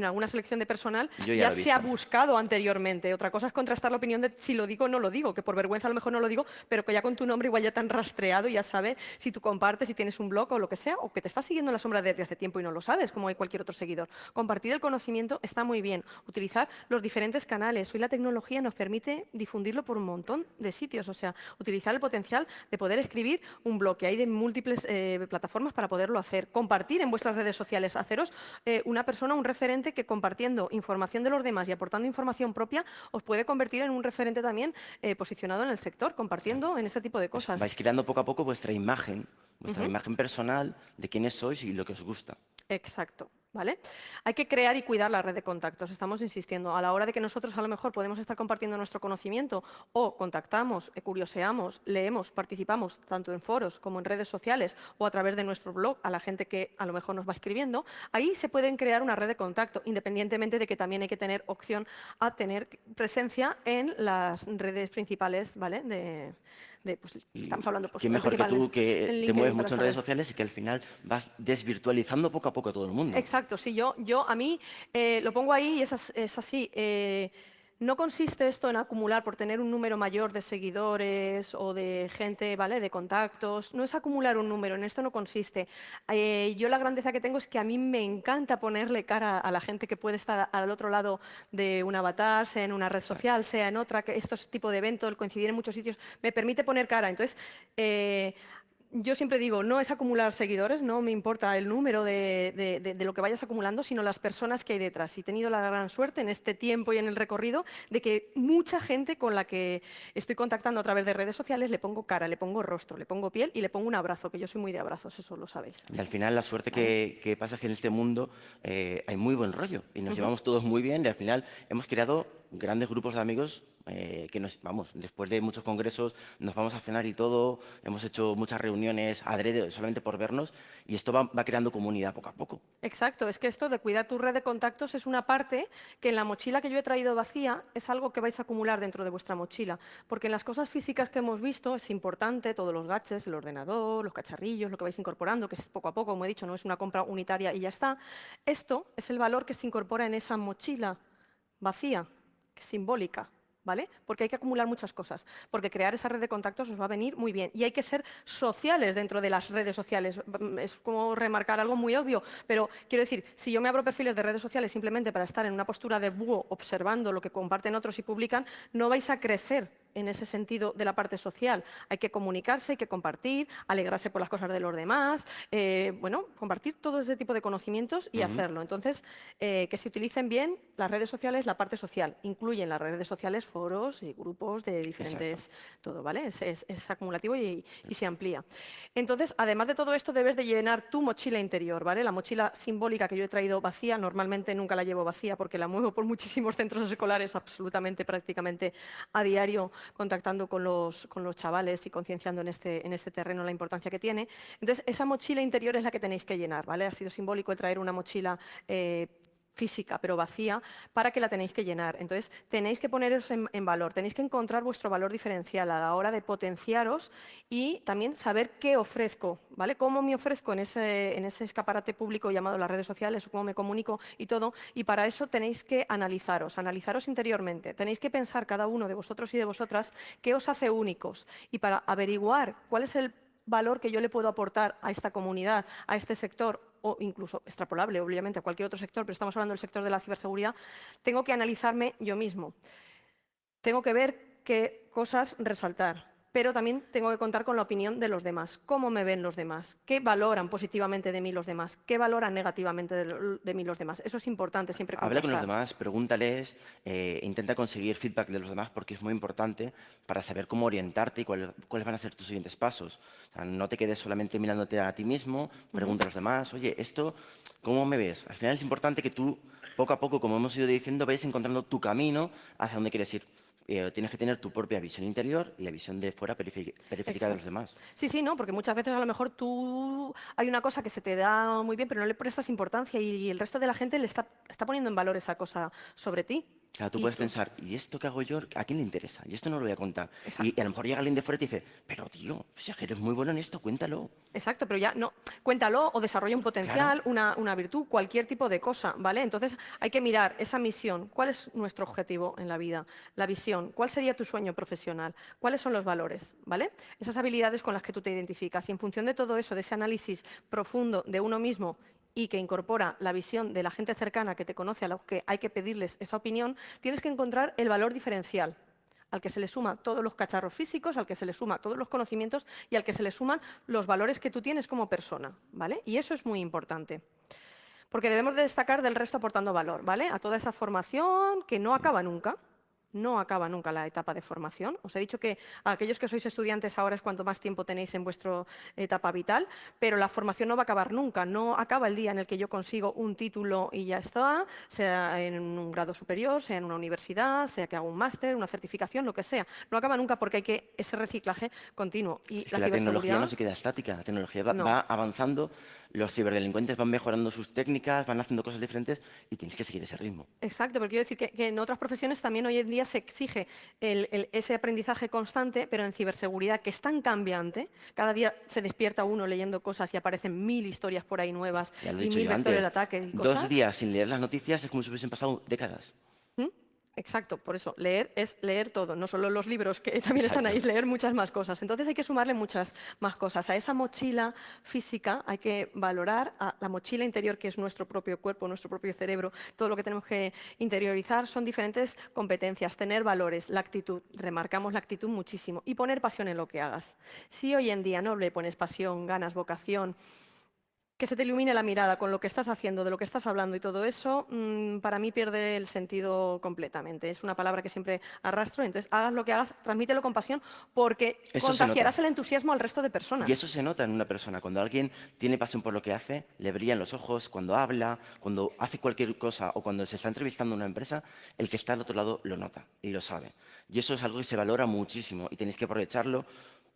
alguna selección de personal Yo ya ya lo he se ha visto. buscado anteriormente. Otra cosa es contrastar la opinión de si lo digo o no lo digo, que por vergüenza a lo mejor no lo digo, pero que ya con tu nombre igual ya te han rastreado y ya sabe si tú compartes, si tienes un blog o lo que sea, o que te estás siguiendo en la sombra desde hace tiempo y no lo sabes, como hay cualquier otro seguidor. Compartir el conocimiento está muy bien. Utilizar los diferentes canales. Hoy la tecnología nos permite difundirlo por un montón de sitios, o sea, utilizar el potencial de poder escribir un blog, que hay de múltiples plataformas para poderlo hacer, compartir en vuestras redes sociales, haceros una persona, un referente que compartiendo información de los demás y aportando información propia os puede convertir en un referente también posicionado en el sector, compartiendo en este tipo de Pues cosas. vais creando poco a poco vuestra imagen personal de quiénes sois y lo que os gusta. Exacto, ¿vale? Hay que crear y cuidar la red de contactos, estamos insistiendo. A la hora de que nosotros a lo mejor podemos estar compartiendo nuestro conocimiento o contactamos, curioseamos, leemos, participamos tanto en foros como en redes sociales o a través de nuestro blog a la gente que a lo mejor nos va escribiendo, ahí se pueden crear una red de contacto, independientemente de que también hay que tener opción a tener presencia en las redes principales, ¿vale? Pues, Y estamos hablando pues, quién mejor que principal tú, que en te mueves LinkedIn para mucho en redes saber. sociales y que al final vas desvirtualizando poco a poco a todo el mundo. Exacto, sí, a mí lo pongo ahí y es así. No consiste esto en acumular por tener un número mayor de seguidores o de gente, ¿vale? De contactos. No es acumular un número, en esto no consiste. Yo la grandeza que tengo es que a mí me encanta ponerle cara a la gente que puede estar al otro lado de un avatar, sea en una red social, sea en otra, que estos tipos de eventos, el coincidir en muchos sitios, me permite poner cara. Entonces, yo siempre digo, no es acumular seguidores, no me importa el número de lo que vayas acumulando, sino las personas que hay detrás. Y he tenido la gran suerte en este tiempo y en el recorrido de que mucha gente con la que estoy contactando a través de redes sociales le pongo cara, le pongo rostro, le pongo piel y le pongo un abrazo, que yo soy muy de abrazos, eso lo sabéis. Y al final la suerte ¿Vale? que pasa es que en este mundo hay muy buen rollo y nos llevamos todos muy bien y al final hemos creado grandes grupos de amigos que vamos, después de muchos congresos nos vamos a cenar y todo, hemos hecho muchas reuniones adrede solamente por vernos y esto va creando comunidad poco a poco. Exacto, es que esto de cuidar tu red de contactos es una parte que en la mochila que yo he traído vacía es algo que vais a acumular dentro de vuestra mochila, porque en las cosas físicas que hemos visto es importante, todos los gadgets, el ordenador, los cacharrillos, lo que vais incorporando, que es poco a poco, como he dicho, no es una compra unitaria y ya está. Esto es el valor que se incorpora en esa mochila vacía, que es simbólica. ¿vale? Porque hay que acumular muchas cosas, porque crear esa red de contactos os va a venir muy bien. Y hay que ser sociales dentro de las redes sociales. Es como remarcar algo muy obvio, pero quiero decir, si yo me abro perfiles de redes sociales simplemente para estar en una postura de búho observando lo que comparten otros y publican, no vais a crecer en ese sentido de la parte social. Hay que comunicarse, hay que compartir, alegrarse por las cosas de los demás, bueno, compartir todo ese tipo de conocimientos y Ujú. hacerlo. Entonces, que se utilicen bien las redes sociales, la parte social. Incluyen las redes sociales foros y grupos de Exacto. diferentes, todo, ¿vale? Es acumulativo y se amplía. Entonces, además de todo esto, debes de llenar tu mochila interior, ¿vale? La mochila simbólica que yo he traído vacía, normalmente nunca la llevo vacía porque la muevo por muchísimos centros escolares absolutamente, prácticamente a diario, contactando con los chavales y concienciando en este terreno la importancia que tiene. Entonces, esa mochila interior es la que tenéis que llenar, ¿vale? Ha sido simbólico el traer una mochila física, pero vacía, para que la tenéis que llenar. Entonces, tenéis que poneros en valor, tenéis que encontrar vuestro valor diferencial a la hora de potenciaros y también saber qué ofrezco, ¿vale? Cómo me ofrezco en ese escaparate público llamado las redes sociales, o cómo me comunico y todo, y para eso tenéis que analizaros interiormente. Tenéis que pensar cada uno de vosotros y de vosotras qué os hace únicos, y para averiguar cuál es el valor que yo le puedo aportar a esta comunidad, a este sector, o incluso extrapolable, obviamente, a cualquier otro sector, pero estamos hablando del sector de la ciberseguridad, tengo que analizarme yo mismo. Tengo que ver qué cosas resaltar, pero también tengo que contar con la opinión de los demás. ¿Cómo me ven los demás? ¿Qué valoran positivamente de mí los demás? ¿Qué valoran negativamente de mí los demás? Eso es importante siempre Habla con los contrastar. demás, pregúntales, intenta conseguir feedback de los demás porque es muy importante para saber cómo orientarte y cuáles van a ser tus siguientes pasos. O sea, no te quedes solamente mirándote a ti mismo, Ujú. pregunta a los demás, oye, esto, ¿cómo me ves? Al final es importante que tú, poco a poco, como hemos ido diciendo, vayas encontrando tu camino hacia dónde quieres ir. Tienes que tener tu propia visión interior y la visión de fuera periférica de los Exacto. demás. Sí, sí, no, porque muchas veces a lo mejor tú hay una cosa que se te da muy bien, pero no le prestas importancia y el resto de la gente está poniendo en valor esa cosa sobre ti. Claro, tú Y puedes tú, pensar, ¿y esto que hago yo, a quién le interesa? Y esto no lo voy a contar. Y exacto. a lo mejor llega alguien de fuera y te dice, pero tío, si es que eres muy bueno en esto, cuéntalo. Exacto, pero ya no, cuéntalo o desarrolla un Claro, potencial, una virtud, cualquier tipo de cosa, ¿vale? Entonces hay que mirar esa misión, cuál es nuestro objetivo en la vida, la visión, cuál sería tu sueño profesional, cuáles son los valores, ¿vale? Esas habilidades con las que tú te identificas. Y en función de todo eso, de ese análisis profundo de uno mismo y que incorpora la visión de la gente cercana que te conoce, a la que hay que pedirles esa opinión, tienes que encontrar el valor diferencial al que se le suma todos los cacharros físicos, al que se le suma todos los conocimientos y al que se le suman los valores que tú tienes como persona, ¿vale? Y eso es muy importante, porque debemos de destacar del resto aportando valor, ¿vale? A toda esa formación que no acaba nunca. No acaba nunca la etapa de formación. Os he dicho que a aquellos que sois estudiantes ahora es cuanto más tiempo tenéis en vuestra etapa vital, pero la formación no va a acabar nunca. No acaba el día en el que yo consigo un título y ya está, sea en un grado superior, sea en una universidad, sea que haga un máster, una certificación, lo que sea. No acaba nunca porque hay que ese reciclaje continuo. Y es la que la tecnología no ciberseguridad, se queda estática, la tecnología no. va avanzando, los ciberdelincuentes van mejorando sus técnicas, van haciendo cosas diferentes y tienes que seguir ese ritmo. Exacto, pero quiero decir que en otras profesiones también hoy en día se exige ese aprendizaje constante, pero en ciberseguridad, que es tan cambiante, cada día se despierta uno leyendo cosas y aparecen 1000 historias por ahí nuevas Ya lo he y dicho 1000 yo vectores de antes, ataque y dos cosas. días sin leer las noticias es como si hubiesen pasado décadas. ¿Mm? Exacto, por eso, leer es leer todo, no solo los libros que también están ahí, Exacto. es leer muchas más cosas. Entonces hay que sumarle muchas más cosas. A esa mochila física hay que valorar a la mochila interior, que es nuestro propio cuerpo, nuestro propio cerebro, todo lo que tenemos que interiorizar son diferentes competencias, tener valores, la actitud, remarcamos la actitud muchísimo, y poner pasión en lo que hagas. Si hoy en día no le pones pasión, ganas, vocación, que se te ilumine la mirada con lo que estás haciendo, de lo que estás hablando y todo eso, para mí pierde el sentido completamente. Es una palabra que siempre arrastro, entonces hagas lo que hagas, transmítelo con pasión porque Eso se nota. contagiarás el entusiasmo al resto de Y eso personas. se nota en una persona. Cuando alguien tiene pasión por lo que hace, le brillan los ojos, cuando habla, cuando hace cualquier cosa o cuando se está entrevistando en una empresa, el que está al otro lado lo nota y lo sabe. Y eso es algo que se valora muchísimo y tenéis que aprovecharlo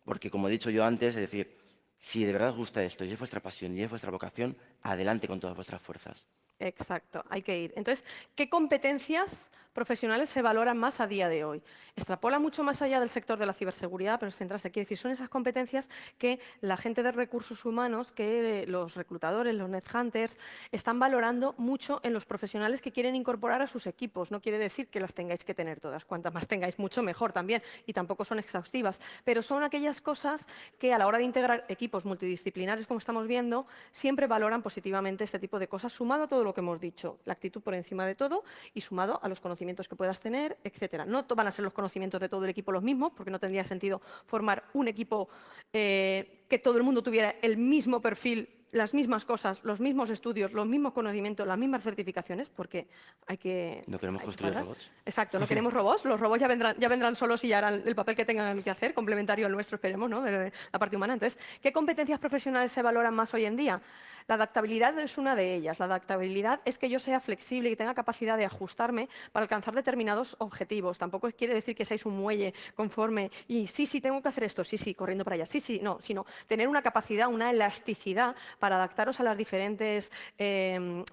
porque, como he dicho yo antes, es decir, si de verdad os gusta esto y es vuestra pasión y es vuestra vocación, adelante con todas vuestras fuerzas. Exacto, hay que ir. Entonces, ¿qué competencias profesionales se valoran más a día de hoy? Extrapola mucho más allá del sector de la ciberseguridad, pero centrarse aquí. Es decir, son esas competencias que la gente de recursos humanos, que los reclutadores, los nethunters, están valorando mucho en los profesionales que quieren incorporar a sus equipos. No quiere decir que las tengáis que tener todas. Cuantas más tengáis, mucho mejor también. Y tampoco son exhaustivas. Pero son aquellas cosas que a la hora de integrar equipos multidisciplinares, como estamos viendo, siempre valoran positivamente este tipo de cosas, sumado a todo lo que hemos dicho. La actitud por encima de todo y sumado a los conocimientos que puedas tener, etcétera. No van a ser los conocimientos de todo el equipo los mismos, porque no tendría sentido formar un equipo que todo el mundo tuviera el mismo perfil, las mismas cosas, los mismos estudios, los mismos conocimientos, las mismas certificaciones, porque hay que... No queremos construir robots. Exacto, no queremos robots. Los robots ya vendrán solos y ya harán el papel que tengan que hacer, complementario al nuestro, esperemos, ¿no? De la parte humana. Entonces, ¿qué competencias profesionales se valoran más hoy en día? La adaptabilidad es una de ellas. La adaptabilidad es que yo sea flexible y tenga capacidad de ajustarme para alcanzar determinados objetivos. Tampoco quiere decir que seáis un muelle conforme y sí, tengo que hacer esto, sí, corriendo para allá, sí, no, sino tener una capacidad, una elasticidad para adaptaros a las diferentes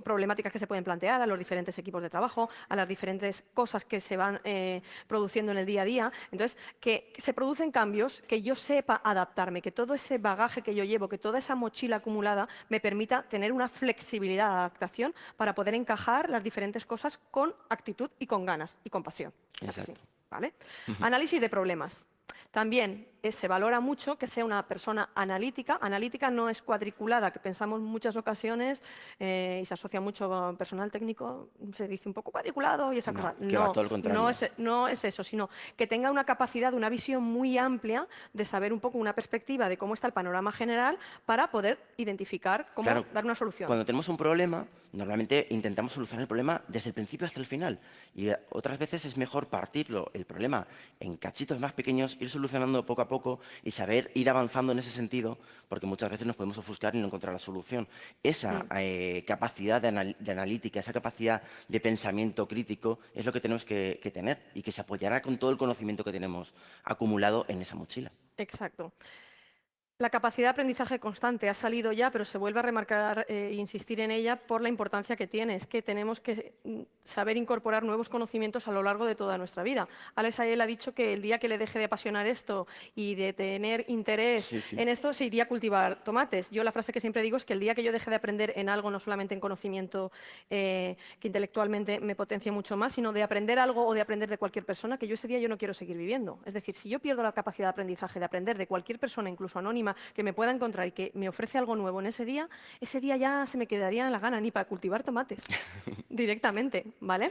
problemáticas que se pueden plantear, a los diferentes equipos de trabajo, a las diferentes cosas que se van produciendo en el día a día. Entonces, que se producen cambios, que yo sepa adaptarme, que todo ese bagaje que yo llevo, que toda esa mochila acumulada me permita tener una flexibilidad de adaptación para poder encajar las diferentes cosas con actitud y con ganas y con pasión. Exacto. Así, ¿vale? Análisis de problemas. También se valora mucho que sea una persona analítica. Analítica no es cuadriculada, que pensamos en muchas ocasiones y se asocia mucho con personal técnico, se dice un poco cuadriculado y esa cosa. Que va todo lo contrario. No es eso, sino que tenga una capacidad, una visión muy amplia de saber un poco una perspectiva de cómo está el panorama general para poder identificar cómo dar una solución. Cuando tenemos un problema, normalmente intentamos solucionar el problema desde el principio hasta el final. Y otras veces es mejor partirlo, el problema, en cachitos más pequeños, ir solucionando poco a poco y saber ir avanzando en ese sentido, porque muchas veces nos podemos ofuscar y no encontrar la solución. Esa capacidad de analítica, esa capacidad de pensamiento crítico es lo que tenemos que tener y que se apoyará con todo el conocimiento que tenemos acumulado en esa mochila. Exacto. La capacidad de aprendizaje constante ha salido ya, pero se vuelve a remarcar e insistir en ella por la importancia que tiene. Es que tenemos que saber incorporar nuevos conocimientos a lo largo de toda nuestra vida. Alex Ayel ha dicho que el día que le deje de apasionar esto y de tener interés en esto, se iría a cultivar tomates. Yo la frase que siempre digo es que el día que yo deje de aprender en algo, no solamente en conocimiento que intelectualmente me potencie mucho más, sino de aprender algo o de aprender de cualquier persona, que yo ese día yo no quiero seguir viviendo. Es decir, si yo pierdo la capacidad de aprendizaje, de aprender de cualquier persona, incluso anónima, que me pueda encontrar y que me ofrece algo nuevo en ese día ya se me quedaría en la gana ni para cultivar tomates directamente, ¿vale?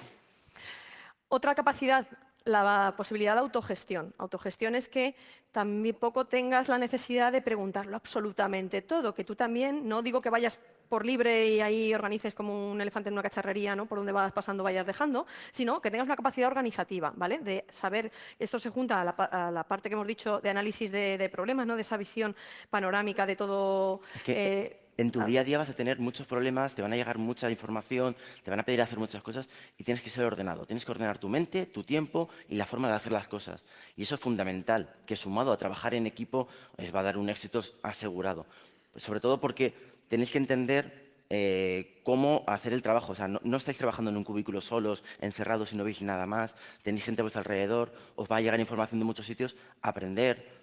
Otra capacidad, la posibilidad de autogestión. Autogestión es que tampoco tengas la necesidad de preguntarlo absolutamente todo, que tú también, no digo que vayas por libre y ahí organices como un elefante en una cacharrería, ¿no? Por donde vas pasando vayas dejando, sino que tengas una capacidad organizativa, ¿vale? De saber, esto se junta a la parte que hemos dicho de análisis de problemas, ¿no? De esa visión panorámica de todo... Es que en tu día a día vas a tener muchos problemas, te van a llegar mucha información, te van a pedir hacer muchas cosas y tienes que ser ordenado. Tienes que ordenar tu mente, tu tiempo y la forma de hacer las cosas. Y eso es fundamental, que sumado a trabajar en equipo os va a dar un éxito asegurado. Sobre todo porque tenéis que entender cómo hacer el trabajo. O sea, no estáis trabajando en un cubículo solos, encerrados y no veis nada más. Tenéis gente a vuestro alrededor, os va a llegar información de muchos sitios. Aprender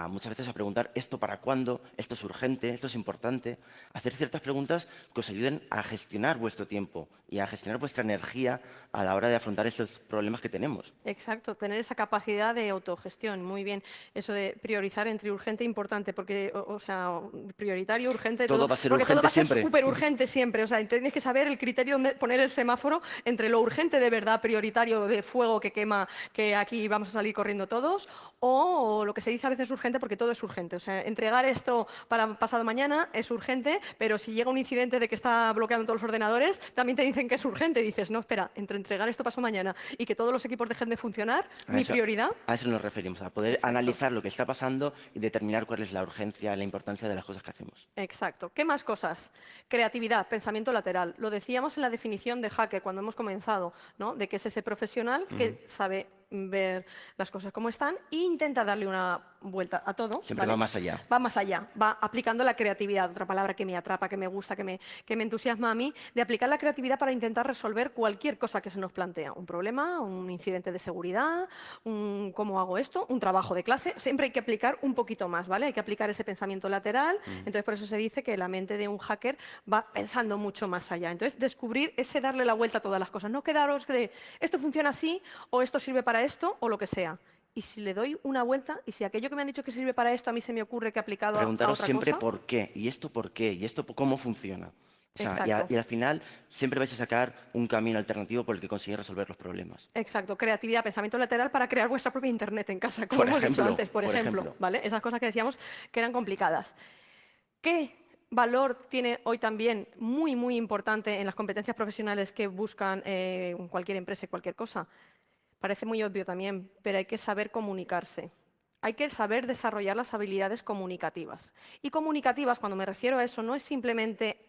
muchas veces a preguntar esto para cuándo, esto es urgente, esto es importante. Hacer ciertas preguntas que os ayuden a gestionar vuestro tiempo y a gestionar vuestra energía a la hora de afrontar estos problemas que tenemos. Exacto, tener esa capacidad de autogestión, muy bien. Eso de priorizar entre urgente e importante, porque, o sea, prioritario, urgente, todo va a ser porque urgente todo va a ser siempre. súper urgente siempre. O sea, tienes que saber el criterio donde poner el semáforo entre lo urgente de verdad, prioritario de fuego que quema, que aquí vamos a salir corriendo todos, o lo que se dice a veces urgente porque todo es urgente. O sea, entregar esto para pasado mañana es urgente, pero si llega un incidente de que está bloqueando todos los ordenadores, también te dicen que es urgente. Y dices, no, espera, entre entregar esto pasado mañana y que todos los equipos dejen de funcionar, prioridad. A eso nos referimos, a poder analizar lo que está pasando y determinar cuál es la urgencia, la importancia de las cosas que hacemos. Exacto. ¿Qué más cosas? Creatividad, pensamiento lateral. Lo decíamos en la definición de hacker cuando hemos comenzado, ¿no? De que es ese profesional que sabe ver las cosas como están e intenta darle una vuelta a todo. Siempre va más allá. Va más allá, va aplicando la creatividad, otra palabra que me atrapa, que me gusta, que me entusiasma a mí, de aplicar la creatividad para intentar resolver cualquier cosa que se nos plantea. Un problema, un incidente de seguridad, cómo hago esto, un trabajo de clase. Siempre hay que aplicar un poquito más, ¿vale? Hay que aplicar ese pensamiento lateral. Entonces, por eso se dice que la mente de un hacker va pensando mucho más allá. Entonces, descubrir ese darle la vuelta a todas las cosas. No quedaros de esto funciona así o esto sirve para esto o lo que sea. Y si le doy una vuelta, y si aquello que me han dicho que sirve para esto, a mí se me ocurre que he aplicado a Preguntaros otra siempre cosa. por qué, y esto por qué, y esto cómo funciona. O sea, Exacto. y al final siempre vais a sacar un camino alternativo por el que conseguir resolver los problemas. Exacto, creatividad, pensamiento lateral para crear vuestra propia internet en casa, como Por hemos dicho ejemplo, antes, por ejemplo, ¿vale? Esas cosas que decíamos que eran complicadas. ¿Qué valor tiene hoy también muy, muy importante en las competencias profesionales que buscan cualquier empresa y cualquier cosa? Parece muy obvio también, pero hay que saber comunicarse. Hay que saber desarrollar las habilidades comunicativas. Y comunicativas, cuando me refiero a eso, no es simplemente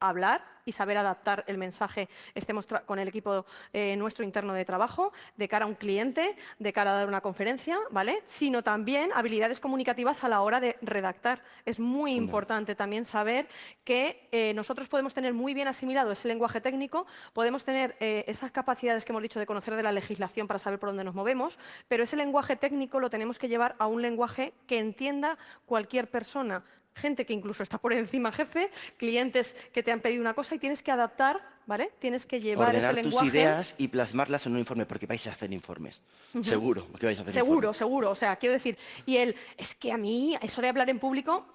hablar y saber adaptar el mensaje, estemos con el equipo nuestro interno de trabajo, de cara a un cliente, de cara a dar una conferencia, ¿vale? Sino también habilidades comunicativas a la hora de redactar. Es muy importante también saber que nosotros podemos tener muy bien asimilado ese lenguaje técnico, podemos tener esas capacidades que hemos dicho de conocer de la legislación para saber por dónde nos movemos, pero ese lenguaje técnico lo tenemos que llevar a un lenguaje que entienda cualquier persona. Gente que incluso está por encima jefe, clientes que te han pedido una cosa y tienes que adaptar, ¿vale? Tienes que llevar ese Ordenar tus lenguaje. ideas y plasmarlas en un informe, porque vais a hacer informes. Seguro que vais a hacer Seguro, informes. seguro. O sea, quiero decir, es que a mí eso de hablar en público,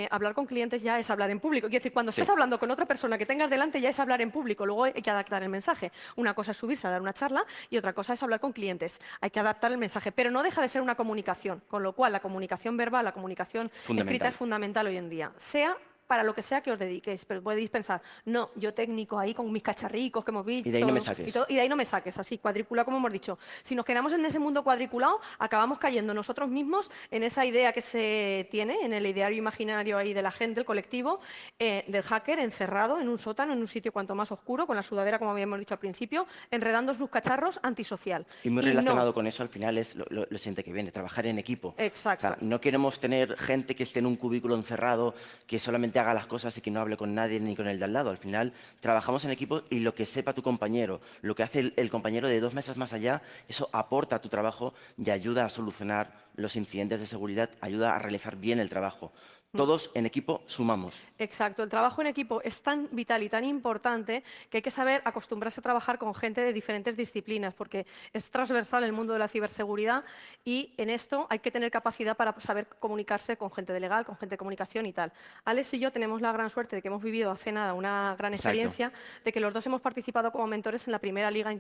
hablar con clientes ya es hablar en público. Quiero decir, cuando Sí. estés hablando con otra persona que tengas delante ya es hablar en público, luego hay que adaptar el mensaje. Una cosa es subirse a dar una charla y otra cosa es hablar con clientes. Hay que adaptar el mensaje, pero no deja de ser una comunicación, con lo cual la comunicación verbal, la comunicación escrita es fundamental hoy en día. Sea para lo que sea que os dediquéis, pero podéis pensar, no, yo técnico ahí con mis cacharricos que hemos visto. Y de ahí no me saques. Y de ahí no me saques, así, cuadriculado como hemos dicho. Si nos quedamos en ese mundo cuadriculado, acabamos cayendo nosotros mismos en esa idea que se tiene, en el ideario imaginario ahí de la gente, el colectivo, del hacker encerrado en un sótano, en un sitio cuanto más oscuro, con la sudadera, como habíamos dicho al principio, enredando sus cacharros antisocial. Y muy Y relacionado no. con eso, al final es lo siguiente que viene, trabajar en equipo. Exacto. O sea, no queremos tener gente que esté en un cubículo encerrado, que solamente haga las cosas y que no hable con nadie ni con el de al lado. Al final, trabajamos en equipo y lo que sepa tu compañero, lo que hace el compañero de 2 mesas más allá, eso aporta a tu trabajo y ayuda a solucionar los incidentes de seguridad, ayuda a realizar bien el trabajo. Todos en equipo sumamos. Exacto, el trabajo en equipo es tan vital y tan importante que hay que saber acostumbrarse a trabajar con gente de diferentes disciplinas, porque es transversal el mundo de la ciberseguridad y en esto hay que tener capacidad para saber comunicarse con gente de legal, con gente de comunicación y tal. Alex y yo tenemos la gran suerte de que hemos vivido hace nada una gran experiencia, de que los dos hemos participado como mentores en la primera liga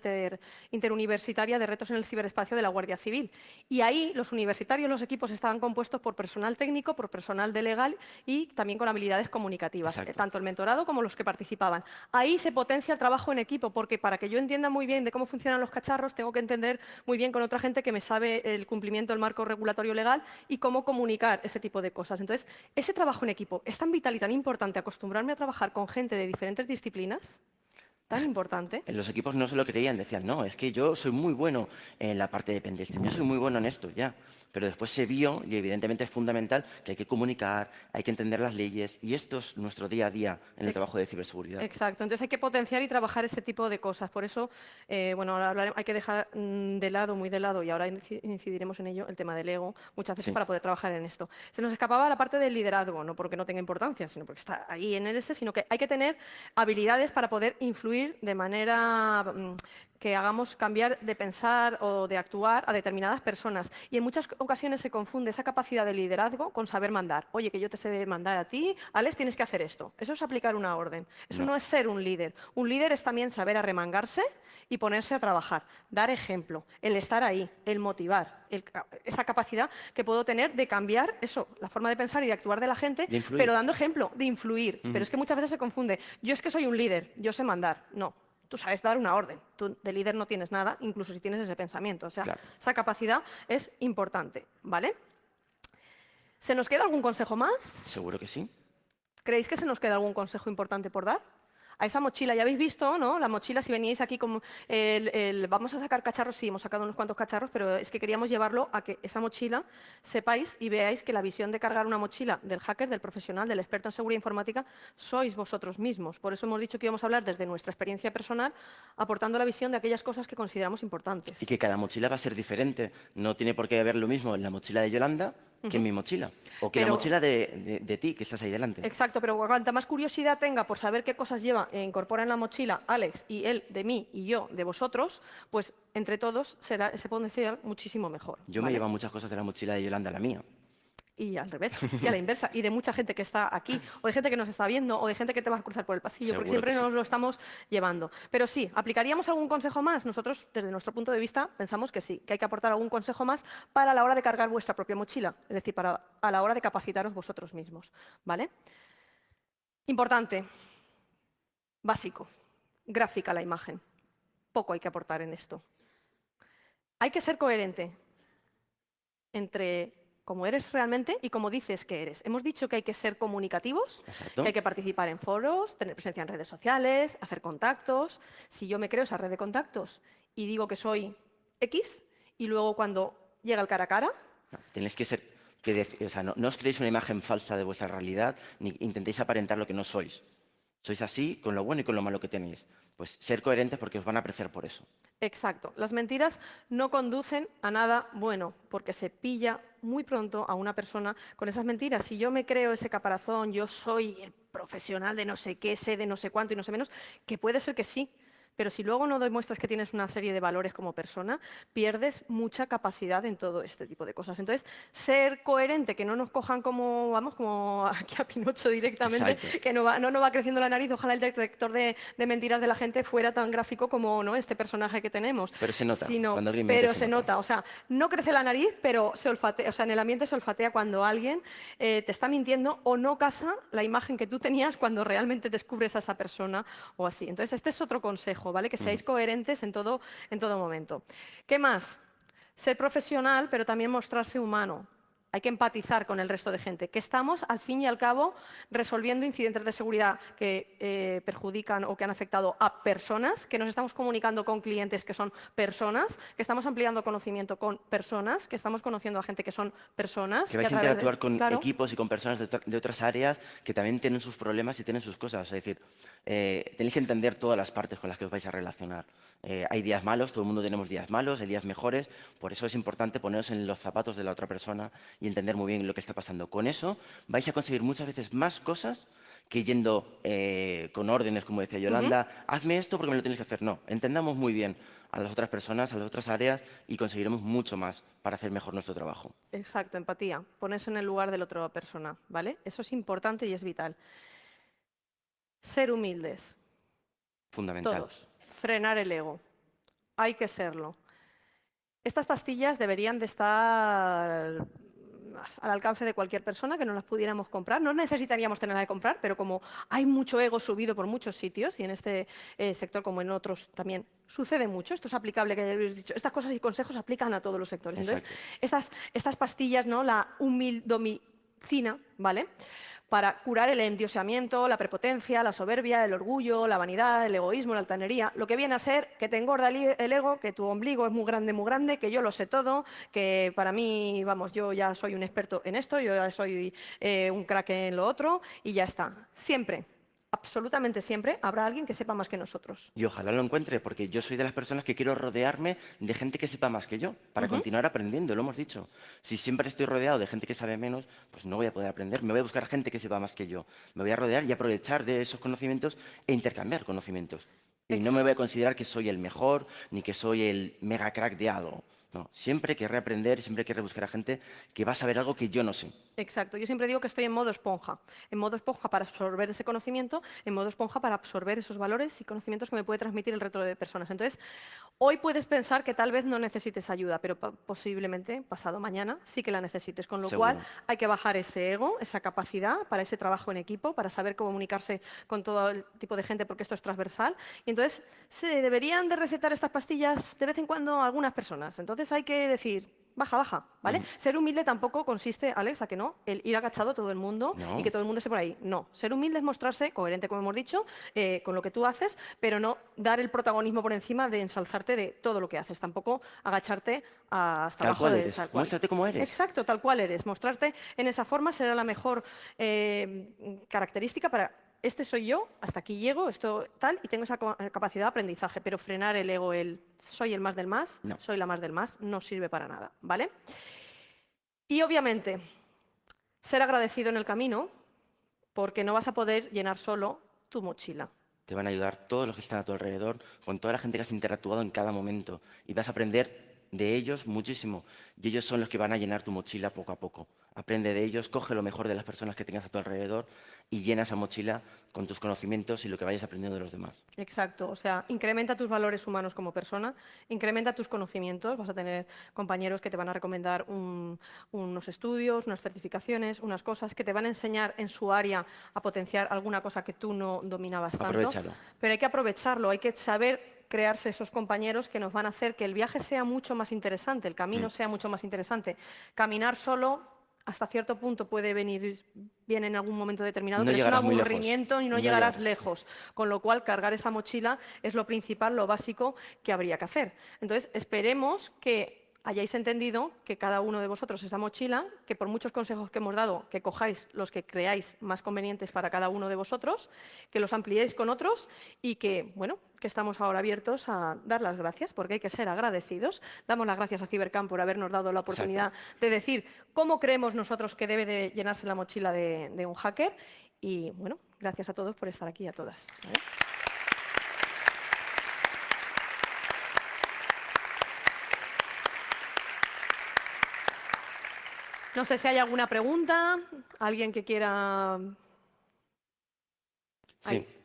interuniversitaria de retos en el ciberespacio de la Guardia Civil. Y ahí los universitarios, los equipos estaban compuestos por personal técnico, por personal de legal y también con habilidades comunicativas, tanto el mentorado como los que participaban. Ahí se potencia el trabajo en equipo, porque para que yo entienda muy bien de cómo funcionan los cacharros, tengo que entender muy bien con otra gente que me sabe el cumplimiento del marco regulatorio legal y cómo comunicar ese tipo de cosas. Entonces, ese trabajo en equipo es tan vital y tan importante, acostumbrarme a trabajar con gente de diferentes disciplinas, tan importante. En los equipos no se lo creían, decían, no, es que yo soy muy bueno en la parte de pentesting, yo soy muy bueno en esto, ya. Pero después se vio, y evidentemente es fundamental, que hay que comunicar, hay que entender las leyes, y esto es nuestro día a día en el trabajo de ciberseguridad. Exacto, entonces hay que potenciar y trabajar ese tipo de cosas. Por eso, bueno, ahora hay que dejar de lado, muy de lado, y ahora incidiremos en ello, el tema del ego, muchas veces para poder trabajar en esto. Se nos escapaba la parte del liderazgo, no porque no tenga importancia, sino porque está ahí en ese, sino que hay que tener habilidades para poder influir de manera que hagamos cambiar de pensar o de actuar a determinadas personas. Y en muchas ocasiones se confunde esa capacidad de liderazgo con saber mandar. Oye, que yo te sé mandar a ti, Alex, tienes que hacer esto. Eso es aplicar una orden. Eso no es ser un líder. Un líder es también saber arremangarse y ponerse a trabajar, dar ejemplo, el estar ahí, el motivar, esa capacidad que puedo tener de cambiar eso, la forma de pensar y de actuar de la gente, pero dando ejemplo, de influir. Pero es que muchas veces se confunde. Yo es que soy un líder, yo sé mandar. No. Tú sabes dar una orden, tú de líder no tienes nada, incluso si tienes ese pensamiento. O sea, esa capacidad es importante, ¿vale? ¿Se nos queda algún consejo más? Seguro que sí. ¿Creéis que se nos queda algún consejo importante por dar? a esa mochila. Ya habéis visto, ¿no? La mochila, si veníais aquí como vamos a sacar cacharros, sí, hemos sacado unos cuantos cacharros, pero es que queríamos llevarlo a que esa mochila sepáis y veáis que la visión de cargar una mochila del hacker, del profesional, del experto en seguridad informática, sois vosotros mismos. Por eso hemos dicho que íbamos a hablar desde nuestra experiencia personal, aportando la visión de aquellas cosas que consideramos importantes. Y que cada mochila va a ser diferente. No tiene por qué haber lo mismo en la mochila de Yolanda que en mi mochila. O que en la mochila de ti, que estás ahí delante. Exacto, pero cuanta más curiosidad tenga por saber qué cosas lleva e incorpora en la mochila Alex y él de mí y yo de vosotros, pues entre todos se puede decir muchísimo mejor. Yo me llevo muchas cosas de la mochila de Yolanda a la mía. Y al revés, y a la inversa, y de mucha gente que está aquí, o de gente que nos está viendo, o de gente que te va a cruzar por el pasillo, porque siempre nos lo estamos llevando. Pero sí, ¿aplicaríamos algún consejo más? Nosotros, desde nuestro punto de vista, pensamos que sí, que hay que aportar algún consejo más para la hora de cargar vuestra propia mochila, es decir, a la hora de capacitaros vosotros mismos, ¿vale? Importante, básico, gráfica la imagen. Poco hay que aportar en esto. Hay que ser coherente entre cómo eres realmente y cómo dices que eres. Hemos dicho que hay que ser comunicativos, Exacto. que hay que participar en foros, tener presencia en redes sociales, hacer contactos. Si yo me creo esa red de contactos y digo que soy X, y luego cuando llega el cara a cara... No, tenéis que ser... o sea, no os creéis una imagen falsa de vuestra realidad ni intentéis aparentar lo que no sois. Sois así con lo bueno y con lo malo que tenéis. Pues ser coherentes porque os van a apreciar por eso. Exacto. Las mentiras no conducen a nada bueno, porque se pilla muy pronto a una persona con esas mentiras. Si yo me creo ese caparazón, yo soy el profesional de no sé qué, sé de no sé cuánto y no sé menos, que puede ser que sí, pero si luego no demuestras que tienes una serie de valores como persona, pierdes mucha capacidad en todo este tipo de cosas. Entonces, ser coherente, que no nos cojan como, vamos, como aquí a Pinocho directamente, Exacto. que no va creciendo la nariz. Ojalá el detector de mentiras de la gente fuera tan gráfico como, ¿no?, este personaje que tenemos. Pero se nota. Cuando alguien miente, Pero se nota. O sea, no crece la nariz, pero se olfatea. O sea, en el ambiente se olfatea cuando alguien te está mintiendo o no casa la imagen que tú tenías cuando realmente descubres a esa persona o así. Entonces, este es otro consejo, ¿vale? Que seáis coherentes en todo momento. ¿Qué más? Ser profesional, pero también mostrarse humano. Hay que empatizar con el resto de gente, que estamos, al fin y al cabo, resolviendo incidentes de seguridad que perjudican o que han afectado a personas, que nos estamos comunicando con clientes que son personas, que estamos ampliando conocimiento con personas, que estamos conociendo a gente que son personas. Que vais a interactuar con equipos y con personas de otras áreas que también tienen sus problemas y tienen sus cosas. Es decir, tenéis que entender todas las partes con las que os vais a relacionar. Hay días malos, todo el mundo tenemos días malos, hay días mejores, por eso es importante poneros en los zapatos de la otra persona y entender muy bien lo que está pasando. Con eso vais a conseguir muchas veces más cosas que yendo con órdenes, como decía Yolanda, hazme esto porque me lo tienes que hacer. No, entendamos muy bien a las otras personas, a las otras áreas y conseguiremos mucho más para hacer mejor nuestro trabajo. Exacto, empatía, ponerse en el lugar de la otra persona, ¿vale? Eso es importante y es vital. Ser humildes. Fundamental. Todos. Frenar el ego. Hay que serlo. Estas pastillas deberían de estar al alcance de cualquier persona, que no las pudiéramos comprar. No necesitaríamos tenerlas que comprar, pero como hay mucho ego subido por muchos sitios, y en este sector como en otros también sucede mucho, esto es aplicable, que habéis dicho, estas cosas y consejos aplican a todos los sectores. Exacto. Entonces, estas pastillas, ¿no?, la humildomicina, ¿vale?, para curar el endioseamiento, la prepotencia, la soberbia, el orgullo, la vanidad, el egoísmo, la altanería, lo que viene a ser que te engorda el ego, que tu ombligo es muy grande, que yo lo sé todo, que para mí, vamos, yo ya soy un experto en esto, yo ya soy un crack en lo otro, y ya está. Siempre, absolutamente siempre, habrá alguien que sepa más que nosotros. Y ojalá lo encuentre, porque yo soy de las personas que quiero rodearme de gente que sepa más que yo, para continuar aprendiendo, lo hemos dicho. Si siempre estoy rodeado de gente que sabe menos, pues no voy a poder aprender. Me voy a buscar gente que sepa más que yo. Me voy a rodear y aprovechar de esos conocimientos e intercambiar conocimientos. Y no me voy a considerar que soy el mejor, ni que soy el mega crack de algo. No, siempre querré aprender, siempre querré buscar a gente que va a saber algo que yo no sé. Exacto. Yo siempre digo que estoy en modo esponja para absorber ese conocimiento, en modo esponja para absorber esos valores y conocimientos que me puede transmitir el resto de personas. Entonces, hoy puedes pensar que tal vez no necesites ayuda, pero posiblemente pasado mañana sí que la necesites, con lo cual hay que bajar ese ego, esa capacidad para ese trabajo en equipo, para saber comunicarse con todo el tipo de gente, porque esto es transversal. Y entonces, se deberían de recetar estas pastillas de vez en cuando a algunas personas. Entonces, Entonces hay que decir, baja, baja, ¿vale? Ser humilde tampoco consiste, Alex, ¿a que no? El ir agachado a todo el mundo y No. que todo el mundo esté por ahí. No, ser humilde es mostrarse coherente, como hemos dicho, con lo que tú haces, pero no dar el protagonismo por encima de ensalzarte de todo lo que haces. Tampoco agacharte hasta Tal abajo cual de eres. tal cual. Muéstrate como eres. Exacto, tal cual eres. Mostrarte en esa forma será la mejor característica para este soy yo, hasta aquí llego, esto tal, y tengo esa capacidad de aprendizaje, pero frenar el ego, el soy el más del más, No. soy la más del más, no sirve para nada, ¿vale? Y obviamente, ser agradecido en el camino, porque no vas a poder llenar solo tu mochila. Te van a ayudar todos los que están a tu alrededor, con toda la gente que has interactuado en cada momento. Y vas a aprender de ellos muchísimo. Y ellos son los que van a llenar tu mochila poco a poco. Aprende de ellos, coge lo mejor de las personas que tengas a tu alrededor y llena esa mochila con tus conocimientos y lo que vayas aprendiendo de los demás. Exacto, o sea, incrementa tus valores humanos como persona, incrementa tus conocimientos, vas a tener compañeros que te van a recomendar unos estudios, unas certificaciones, unas cosas que te van a enseñar en su área a potenciar alguna cosa que tú no dominabas tanto. Aprovéchalo. Pero hay que aprovecharlo, hay que saber crearse esos compañeros que nos van a hacer que el viaje sea mucho más interesante, el camino sea mucho más interesante. Caminar solo hasta cierto punto puede venir bien en algún momento determinado, No pero es un llegarás muy lejos. aburrimiento y no No llegarás llegarás. lejos. Con lo cual, cargar esa mochila es lo principal, lo básico que habría que hacer. Entonces, esperemos que hayáis entendido que cada uno de vosotros esa mochila, que por muchos consejos que hemos dado, que cojáis los que creáis más convenientes para cada uno de vosotros, que los ampliéis con otros y que, bueno, que estamos ahora abiertos a dar las gracias, porque hay que ser agradecidos. Damos las gracias a Cybercamp por habernos dado la oportunidad de decir cómo creemos nosotros que debe de llenarse la mochila de un hacker. Y, bueno, gracias a todos por estar aquí y a todas. ¿Vale? No sé si hay alguna pregunta, alguien que quiera... Sí. Ahí.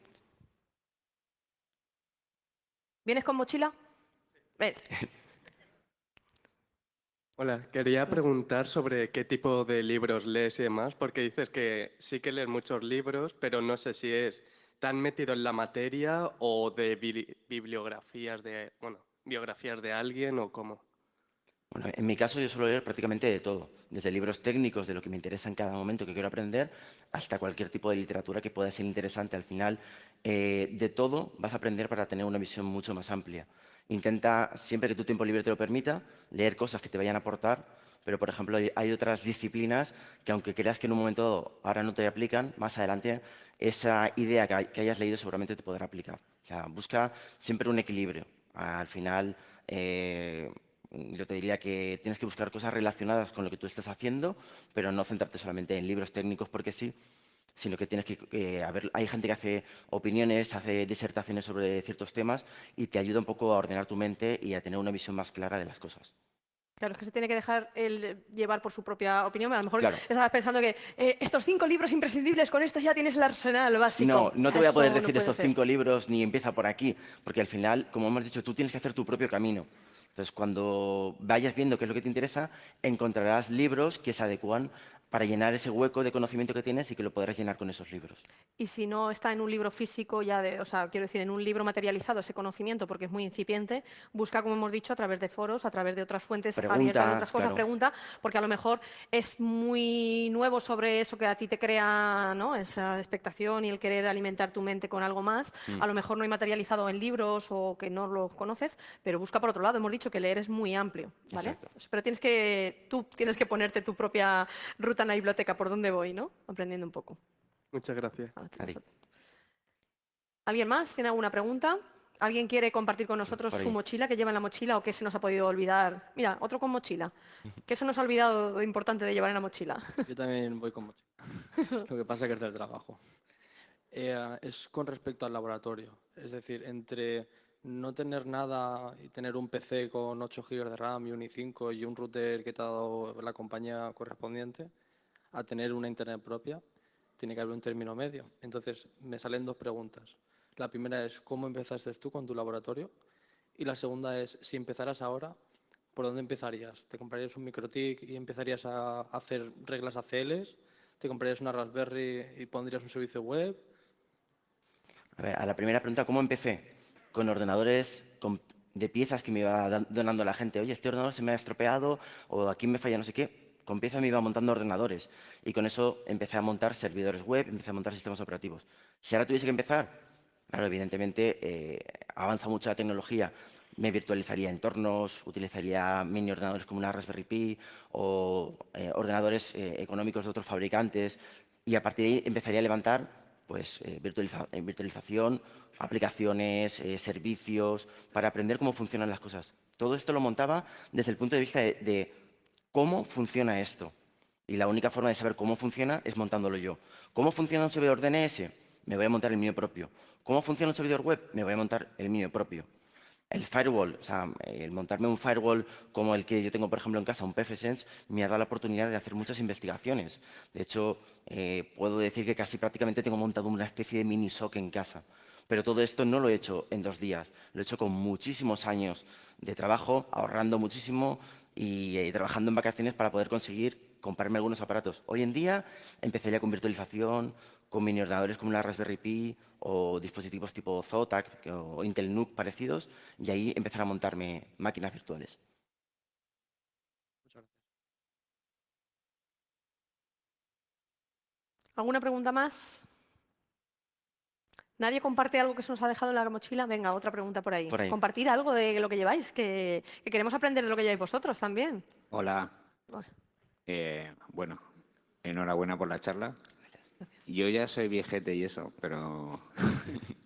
¿Vienes con mochila? Ven. Hola, quería preguntar sobre qué tipo de libros lees y demás, porque dices que sí que lees muchos libros, pero no sé si es tan metido en la materia o de bibliografías de, bueno, biografías de alguien o cómo. Bueno, en mi caso yo suelo leer prácticamente de todo, desde libros técnicos de lo que me interesa en cada momento que quiero aprender, hasta cualquier tipo de literatura que pueda ser interesante. Al final, de todo vas a aprender para tener una visión mucho más amplia. Intenta, siempre que tu tiempo libre te lo permita, leer cosas que te vayan a aportar, pero por ejemplo hay otras disciplinas que aunque creas que en un momento dado ahora no te aplican, más adelante esa idea que hayas leído seguramente te podrá aplicar. O sea, busca siempre un equilibrio. Al final... yo te diría que tienes que buscar cosas relacionadas con lo que tú estás haciendo, pero no centrarte solamente en libros técnicos porque sí, sino que tienes que hay gente que hace opiniones, hace disertaciones sobre ciertos temas y te ayuda un poco a ordenar tu mente y a tener una visión más clara de las cosas. Claro, es que se tiene que dejar llevar por su propia opinión. A lo mejor Claro. estabas pensando que estos 5 libros imprescindibles, con estos ya tienes el arsenal básico. No, no te voy a poder Eso no decir puede estos ser. 5 libros ni empieza por aquí, porque al final, como hemos dicho, tú tienes que hacer tu propio camino. Entonces, cuando vayas viendo qué es lo que te interesa, encontrarás libros que se adecúan para llenar ese hueco de conocimiento que tienes y que lo podrás llenar con esos libros. Y si no está en un libro físico, ya o sea, quiero decir, en un libro materializado ese conocimiento, porque es muy incipiente, busca, como hemos dicho, a través de foros, a través de otras fuentes abiertas, de otras Preguntas, cosas, claro. pregunta, porque a lo mejor es muy nuevo sobre eso que a ti te crea, ¿no?, esa expectación y el querer alimentar tu mente con algo más. A lo mejor no hay materializado en libros o que no lo conoces, pero busca por otro lado. Hemos dicho que leer es muy amplio, ¿vale? Exacto. Pero tú tienes que ponerte tu propia ruta en la biblioteca, por dónde voy, ¿no? Aprendiendo un poco. Muchas gracias. A ti. ¿Alguien más tiene alguna pregunta? ¿Alguien quiere compartir con nosotros Por su ahí. mochila, que lleva en la mochila o qué se nos ha podido olvidar? Mira, otro con mochila. ¿Qué se nos ha olvidado de importante de llevar en la mochila? Yo también voy con mochila. Lo que pasa es que es del trabajo. Es con respecto al laboratorio. Es decir, entre no tener nada y tener un PC con 8 GB de RAM y un i5 y un router que te ha dado la compañía correspondiente, a tener una internet propia, tiene que haber un término medio. Entonces, me salen dos preguntas. La primera es, ¿cómo empezaste tú con tu laboratorio? Y la segunda es, si empezaras ahora, ¿por dónde empezarías? ¿Te comprarías un MikroTik y empezarías a hacer reglas ACLs? ¿Te comprarías una Raspberry y pondrías un servicio web? A ver, a la primera pregunta, ¿cómo empecé? Con ordenadores de piezas que me iba donando la gente. Oye, este ordenador se me ha estropeado o aquí me falla no sé qué. Con piezas me iba montando ordenadores y con eso empecé a montar servidores web, empecé a montar sistemas operativos. Si ahora tuviese que empezar, claro, evidentemente avanza mucho la tecnología. Me virtualizaría entornos, utilizaría mini ordenadores como una Raspberry Pi o ordenadores económicos de otros fabricantes y a partir de ahí empezaría a levantar pues, virtualización, aplicaciones, servicios, para aprender cómo funcionan las cosas. Todo esto lo montaba desde el punto de vista de cómo funciona esto. Y la única forma de saber cómo funciona es montándolo yo. ¿Cómo funciona un servidor DNS? Me voy a montar el mío propio. ¿Cómo funciona un servidor web? Me voy a montar el mío propio. El firewall, o sea, el montarme un firewall como el que yo tengo, por ejemplo, en casa, un pfSense, me ha dado la oportunidad de hacer muchas investigaciones. De hecho, puedo decir que casi prácticamente tengo montado una especie de mini SOC en casa. Pero todo esto no lo he hecho en 2 días, lo he hecho con muchísimos años de trabajo, ahorrando muchísimo y trabajando en vacaciones para poder conseguir comprarme algunos aparatos. Hoy en día empezaría con virtualización, con mini ordenadores como una Raspberry Pi o dispositivos tipo Zotac o Intel NUC parecidos y ahí empezar a montarme máquinas virtuales. Muchas gracias. ¿Alguna pregunta más? ¿Nadie comparte algo que se nos ha dejado en la mochila? Venga, otra pregunta por ahí. Por ahí. Compartir algo de lo que lleváis, que queremos aprender de lo que lleváis vosotros también. Hola. Hola. Bueno, enhorabuena por la charla. Yo ya soy viejete y eso, pero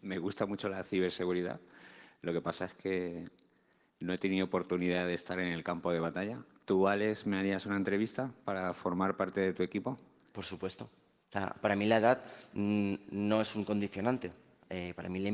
me gusta mucho la ciberseguridad. Lo que pasa es que no he tenido oportunidad de estar en el campo de batalla. ¿Tú, Alex, me harías una entrevista para formar parte de tu equipo? Por supuesto. O sea, para mí la edad no es un condicionante. Para mí lo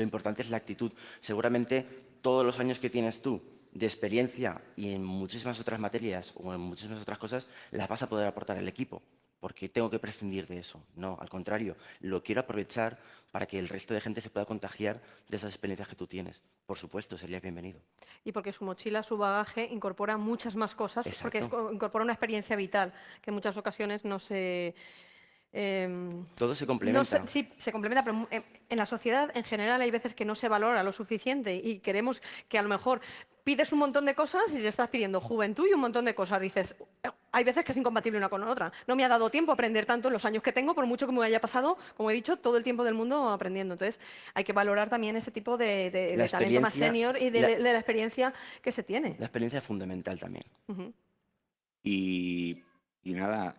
importante es la actitud. Seguramente todos los años que tienes tú de experiencia y en muchísimas otras materias o en muchísimas otras cosas las vas a poder aportar al equipo. Porque tengo que prescindir de eso. No, al contrario, lo quiero aprovechar para que el resto de gente se pueda contagiar de esas experiencias que tú tienes. Por supuesto, serías bienvenido. Y porque su mochila, su bagaje, incorpora muchas más cosas, porque Exacto. incorpora una experiencia vital que en muchas ocasiones no se... Todo se no complementa. sí, se complementa, pero en la sociedad en general hay veces que no se valora lo suficiente y queremos que a lo mejor pides un montón de cosas y le estás pidiendo juventud y un montón de cosas. Dices, hay veces que es incompatible una con otra. No me ha dado tiempo a aprender tanto en los años que tengo, por mucho que me haya pasado, como he dicho, todo el tiempo del mundo aprendiendo. Entonces, hay que valorar también ese tipo de La talento más experiencia- senior y de la experiencia que se tiene. La experiencia es fundamental también. Ujú. Y nada,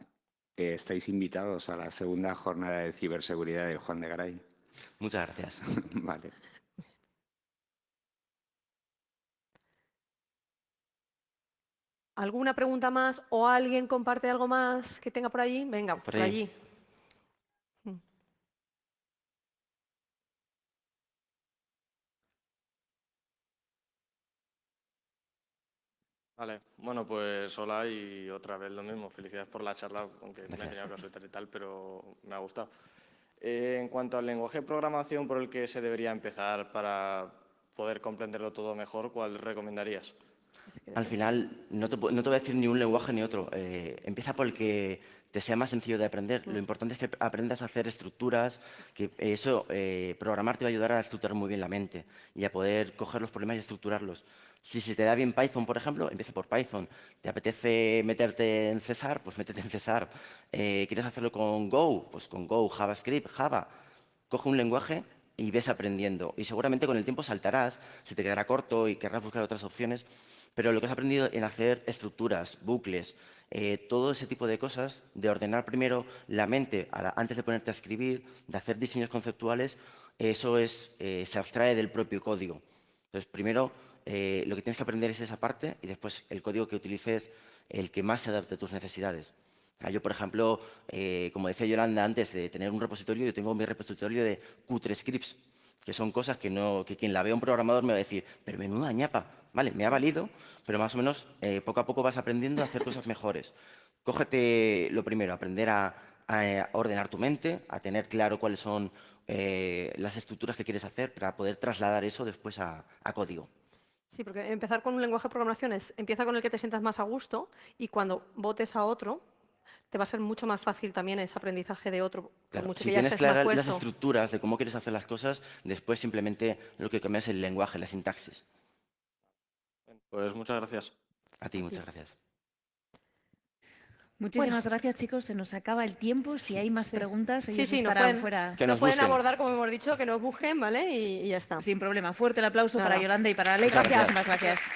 estáis invitados a la segunda jornada de ciberseguridad de Juan de Garay. Muchas gracias. Vale. ¿Alguna pregunta más o alguien comparte algo más que tenga por allí? Venga, Por por ahí. allí. Vale, bueno, pues hola y otra vez lo mismo. Felicidades por la charla, aunque me he Gracias. tenido que ausentar y tal, pero me ha gustado. En cuanto al lenguaje de programación por el que se debería empezar para poder comprenderlo todo mejor, ¿cuál recomendarías? Al final, no te voy a decir ni un lenguaje ni otro. Empieza por el que te sea más sencillo de aprender. Lo importante es que aprendas a hacer estructuras, que eso, programar te va a ayudar a estructurar muy bien la mente y a poder coger los problemas y estructurarlos. Si se te da bien Python, por ejemplo, empieza por Python. ¿Te apetece meterte en César? Pues métete en César. ¿Quieres hacerlo con Go? Pues con Go, JavaScript, Java. Coge un lenguaje y ves aprendiendo. Y seguramente con el tiempo saltarás, se te quedará corto y querrás buscar otras opciones. Pero lo que has aprendido en hacer estructuras, bucles, todo ese tipo de cosas, de ordenar primero la mente antes de ponerte a escribir, de hacer diseños conceptuales, eso se abstrae del propio código. Entonces, primero lo que tienes que aprender es esa parte y después el código que utilices, el que más se adapte a tus necesidades. Yo, por ejemplo, como decía Yolanda antes de tener un repositorio, yo tengo mi repositorio de Qt scripts, que son cosas que quien la vea un programador me va a decir, pero menuda ñapa, vale, me ha valido, pero más o menos poco a poco vas aprendiendo a hacer cosas mejores. Cógete lo primero, aprender a ordenar tu mente, a tener claro cuáles son las estructuras que quieres hacer para poder trasladar eso después a código. Sí, porque empezar con un lenguaje de programación empieza con el que te sientas más a gusto y cuando votes a otro, te va a ser mucho más fácil también ese aprendizaje de otro, por Claro, mucho si que ya tienes estés más claras las puesto. estructuras de cómo quieres hacer las cosas, después simplemente lo que cambias es el lenguaje, la sintaxis. Pues muchas gracias. A ti, muchas gracias. Muchísimas gracias, chicos. Se nos acaba el tiempo. Si hay más preguntas, ellos nos estarán pueden, fuera Que nos nos pueden busquen. abordar, como hemos dicho, que nos busquen, ¿vale? Y ya está. sin problema. Fuerte el aplauso Nada. para Yolanda y para Alex. Muchas gracias. Muchísimas gracias.